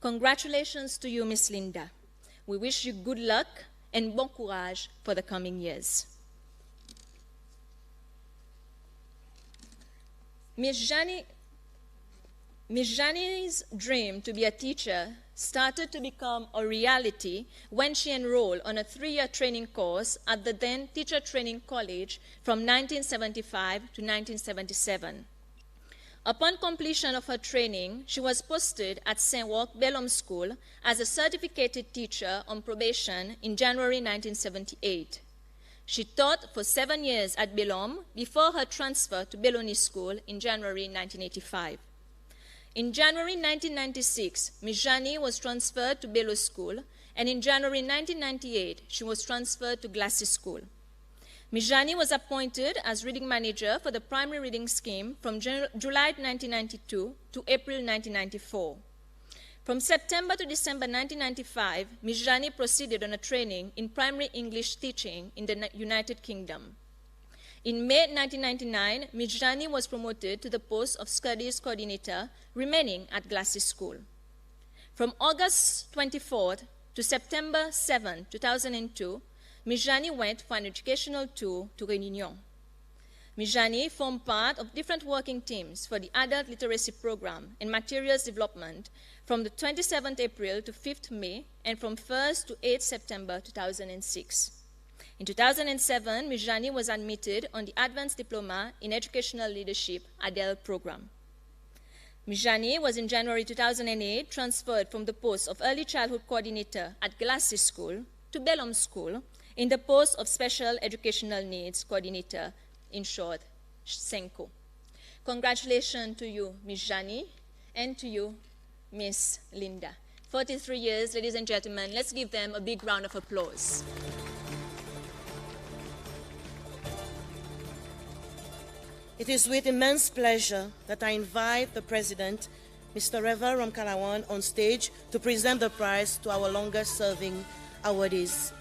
Congratulations to you, Miss Linda. We wish you good luck and bon courage for the coming years. Miss Jani's dream to be a teacher started to become a reality when she enrolled on a 3-year training course at the then Teacher Training College from 1975 to 1977. Upon completion of her training, she was posted at St. Roch Bellhomme School as a certificated teacher on probation in January 1978. She taught for 7 years at Bellhomme before her transfer to Belloni School in January 1985. In January 1996, Ms. Jani was transferred to Bello School, and in January 1998, she was transferred to Glassy School. Ms. Jani was appointed as reading manager for the primary reading scheme from July 1992 to April 1994. From September to December 1995, Ms. Jani proceeded on a training in primary English teaching in the United Kingdom. In May 1999, Ms. Jani was promoted to the post of Studies Coordinator, remaining at Glassy School. From August 24th to September 7, 2002, Ms. Jani went for an educational tour to Réunion. Ms. Jani formed part of different working teams for the Adult Literacy Program and Materials Development from the 27th April to 5th May and from 1st to 8th September 2006. In 2007, Ms. Jani was admitted on the Advanced Diploma in Educational Leadership ADEL program. Ms. Jani was in January 2008 transferred from the post of Early Childhood Coordinator at Glassy School to Bellhomme School in the post of Special Educational Needs Coordinator, in short, SENCO. Congratulations to you, Ms. Jani, and to you, Ms. Linda. 43 years, ladies and gentlemen. Let's give them a big round of applause. It is with immense pleasure that I invite the President, Mr. Reva Ramkalawan, on stage to present the prize to our longest-serving awardees.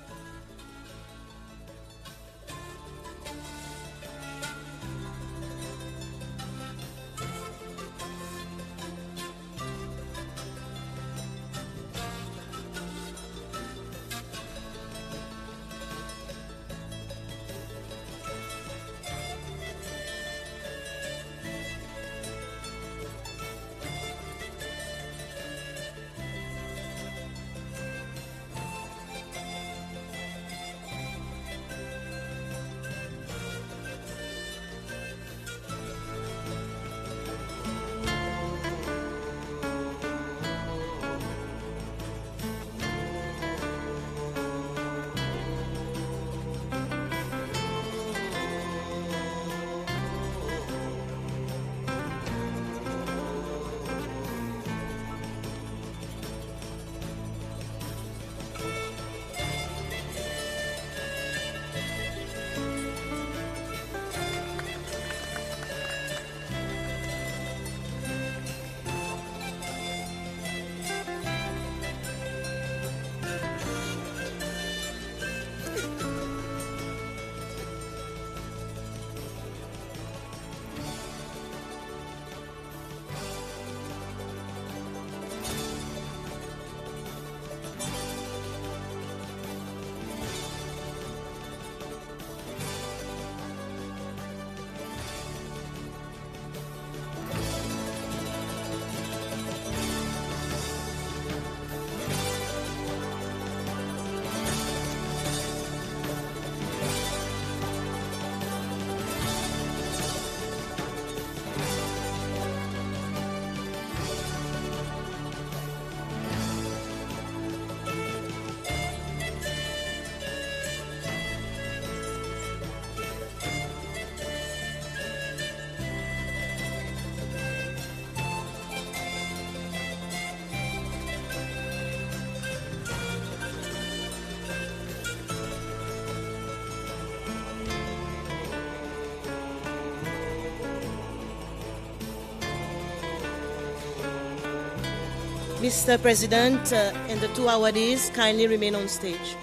Mr. President and the two awardees kindly remain on stage.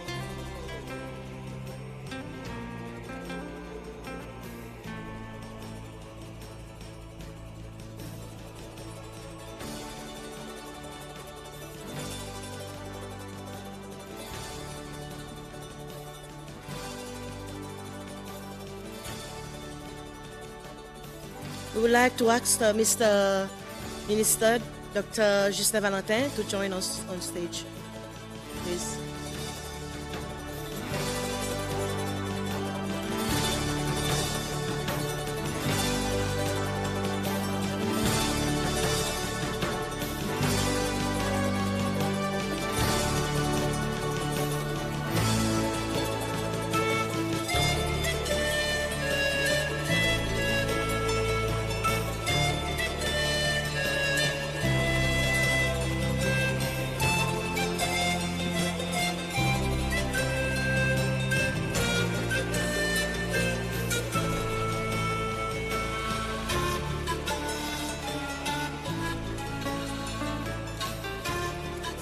We would like to ask Mr. Minister, Dr. Justin Valentin, to join us on stage, please.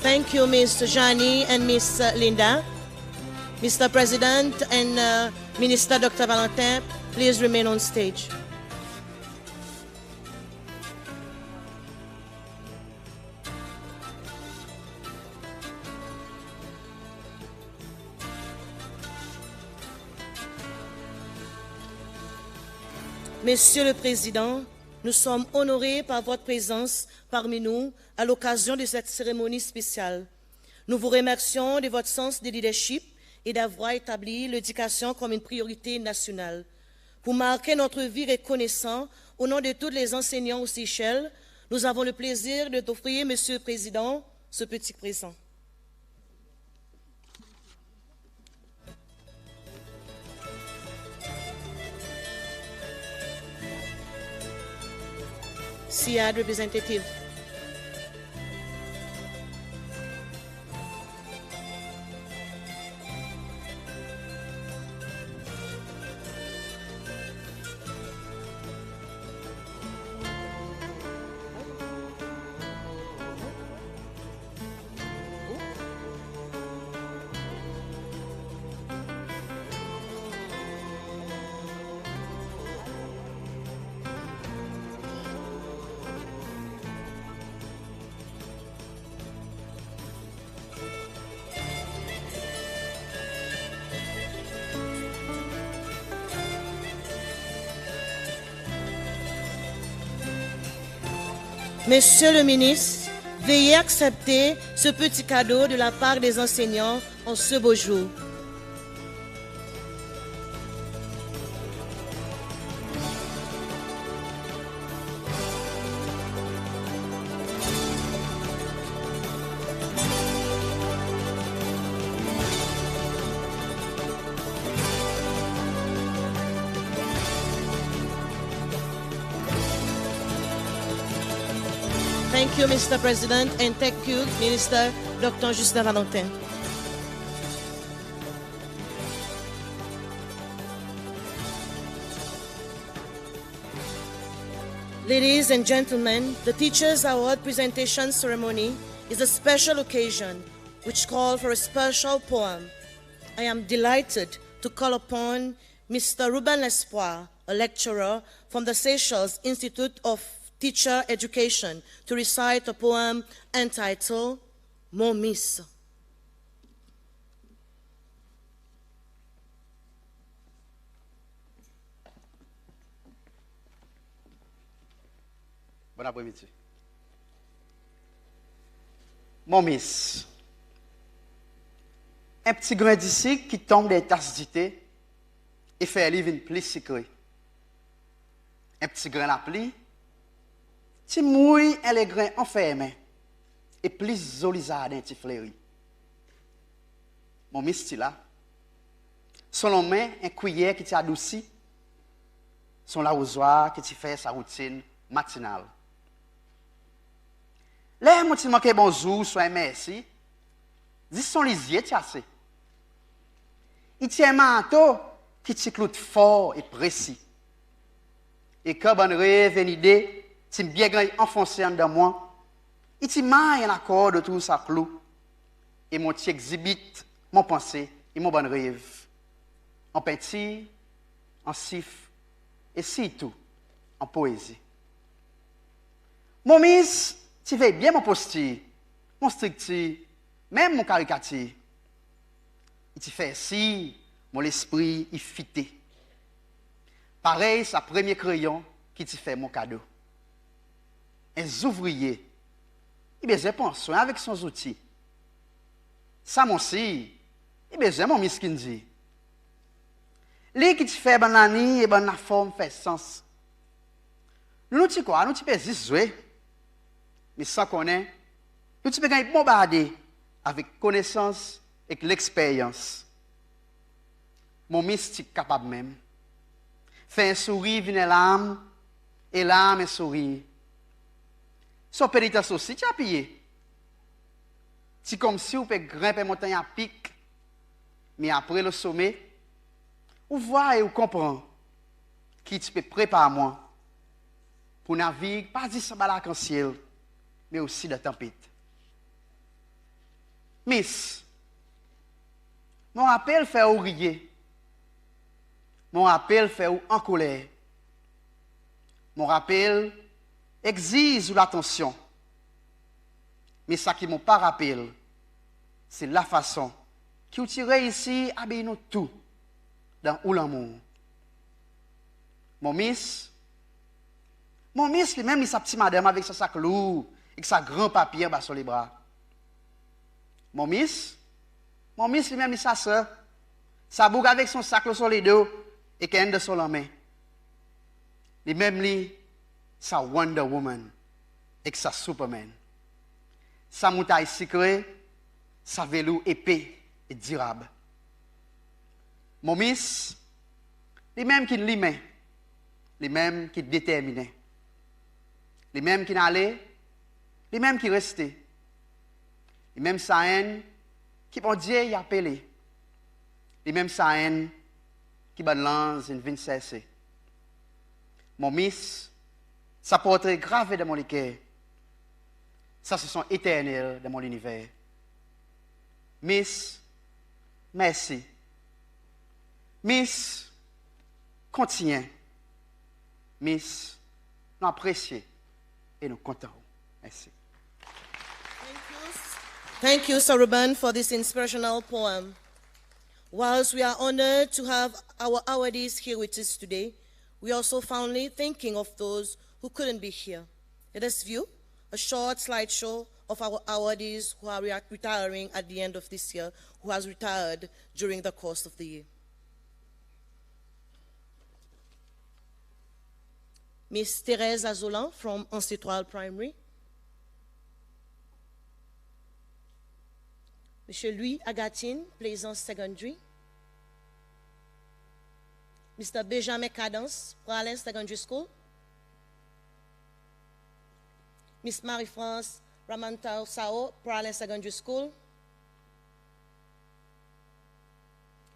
Thank you, Ms. Jani and Ms. Linda. Mr. President and Minister Dr. Valentin, please remain on stage. Monsieur le Président, nous sommes honorés par votre présence parmi nous à l'occasion de cette cérémonie spéciale. Nous vous remercions de votre sens de leadership et d'avoir établi l'éducation comme une priorité nationale. Pour marquer notre vie reconnaissant, au nom de tous les enseignants aux Seychelles, nous avons le plaisir de t'offrir, Monsieur le Président, ce petit présent. SIAD representative. Monsieur le ministre, veuillez accepter ce petit cadeau de la part des enseignants en ce beau jour. Thank you, Mr. President, and thank you, Minister Dr. Justin Valentin. Ladies and gentlemen, the Teachers Award presentation ceremony is a special occasion which calls for a special poem. I am delighted to call upon Mr. Ruben Lespoir, a lecturer from the Seychelles Institute of Teacher Education, to recite a poem entitled Mon Miss. Bon après-midi. Mon miss, un petit grain d'ici qui tombe des tasses d'ité et fait un livre plus secret. Un petit grain à pli, ti mouille et les grains enfermés et plus joli jardin ti fleuri. Mon miss ti là, son main un cuillère qui t'adoucit, son l'arrosoir qui te fait sa routine matinale. Là, moi, tu manques bonjour, soit merci. Dis son lisier, tu assez. Il tient un manteau qui te cloute fort et précis. Et quand on rêve, une idée, tu bien grand enfoncé en dedans moi, Il t'y maille un accord autour de sa clou. Et mon t'y exhibite mon pensée et mon bon rêve. En peinture, en siffle et surtout en poésie. Mon miss, tu veilles bien mon posture, mon structure, même mon caricature. Il t'y fait si mon esprit est fité. Pareil, sa premier crayon qui t'y fait mon cadeau. Un ouvrier, il besoin prendre soin avec son outil. Ça, mon si, il besoin mon miskin dit. Lui qui te fait banani et ban la forme fait sens. Nous tu quoi, nous tu peux jouer. Mais sans connaître, nous tu peux gagner bombarder avec connaissance et l'expérience. Mon mystique capable même. Fait un sourire vient l'âme et l'âme un sourire. Son pénitence aussi, tu as payé. C'est comme si on peut grimper montagne à pic, mais après le sommet, on voit et on comprend qui tu peux préparer moi pour naviguer, pas dire ça balak en ciel, mais aussi de tempête. Miss, mon appel fait ou rire. Mon appel fait ou en colère. Mon rappel exige l'attention. Mais ça qui m'a pas rappelé, c'est la façon qui vous tire ici à nous tout dans ou l'amour. Mon miss, lui-même, il sa petite madame avec sa sac lourd et sa grand papier bas sur les bras. Mon miss, lui-même, il sa soeur, sa boucle avec son sac sur les dos et qu'elle de sur la main. Lui-même, sa Wonder Woman et sa Superman. Sa moutaille secret, sa velours épais et durable. Mon miss, les mêmes qui l'aimaient, les mêmes qui déterminaient, les mêmes qui n'allaient, les mêmes qui restaient, les mêmes saïens qui bon Dieu y appelé, les mêmes saïens qui ban lance une vin cessée. Mon miss, sa portrait gravé dans mon cœur. Ça, ce sont éternels dans mon univers. Miss, merci. Miss, continuez. Miss, nous apprécions et nous comptons. Merci. Thank you, Sir Ruben, for this inspirational poem. Whilst we are honored to have our awardees here with us today, we are also fondly thinking of those who couldn't be here. Let us view a short slideshow of our awardees who are retiring at the end of this year, who has retired during the course of the year. Miss Thérèse Azolan from Ancetral Primary. Monsieur Louis Agatine, Plaisance Secondary. Mr. Benjamin Cadence, Pralin Secondary School. Miss Marie-France Ramantao Sao, Pralin Secondary School.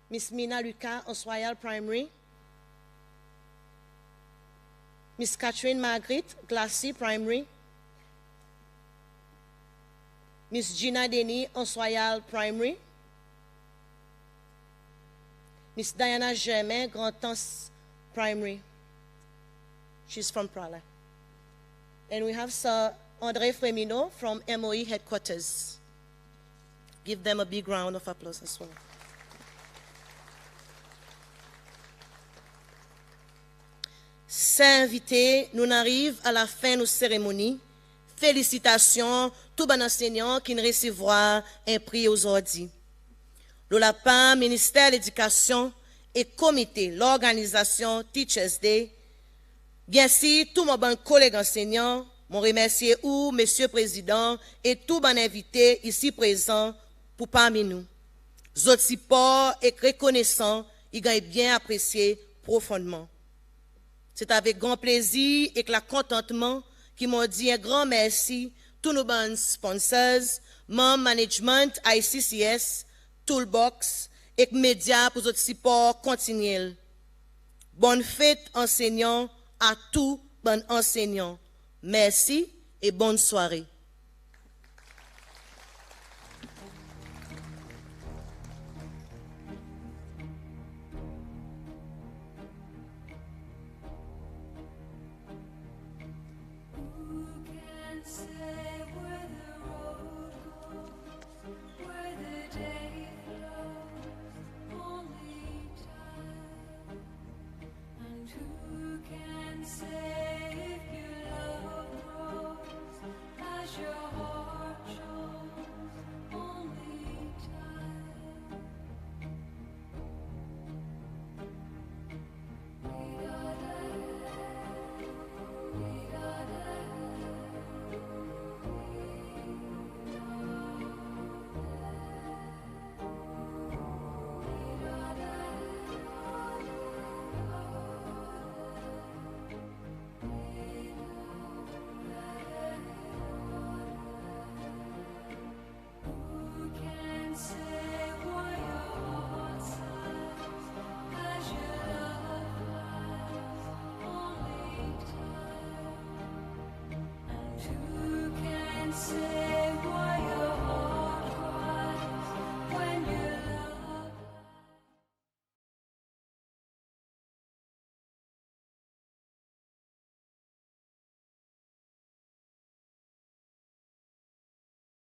Miss Mina Lucas, Oswayal Primary. Miss Catherine Marguerite, Glacis Primary. Miss Gina Denis, Oswayal Primary. Miss Diana Germain, Grand-Anse Primary. She's from Pralin. And we have Sir André Fremino from MOE Headquarters. Give them a big round of applause as well. Chers invités, nous arrivons à la fin de nos cérémonies. Félicitations, tous les enseignants qui recevront un prix aujourd'hui. Le lapin, ministère de l'Éducation et comité, l'organisation Teachers Day. Bien sûr, tous mes bons collègues enseignants, mon remercier ou, Monsieur le Président, et tous les invités ici présents pour parmi nous. Zot support et reconnaissant, ils ont bien apprécié profondément. C'est avec grand plaisir et la contentement qui m'ont dit un grand merci tous nos bons sponsors, membres management ICCS, Toulebox et médias pour votre support continuel. Bonne fête enseignants à tous bons enseignants. Merci et bonne soirée. say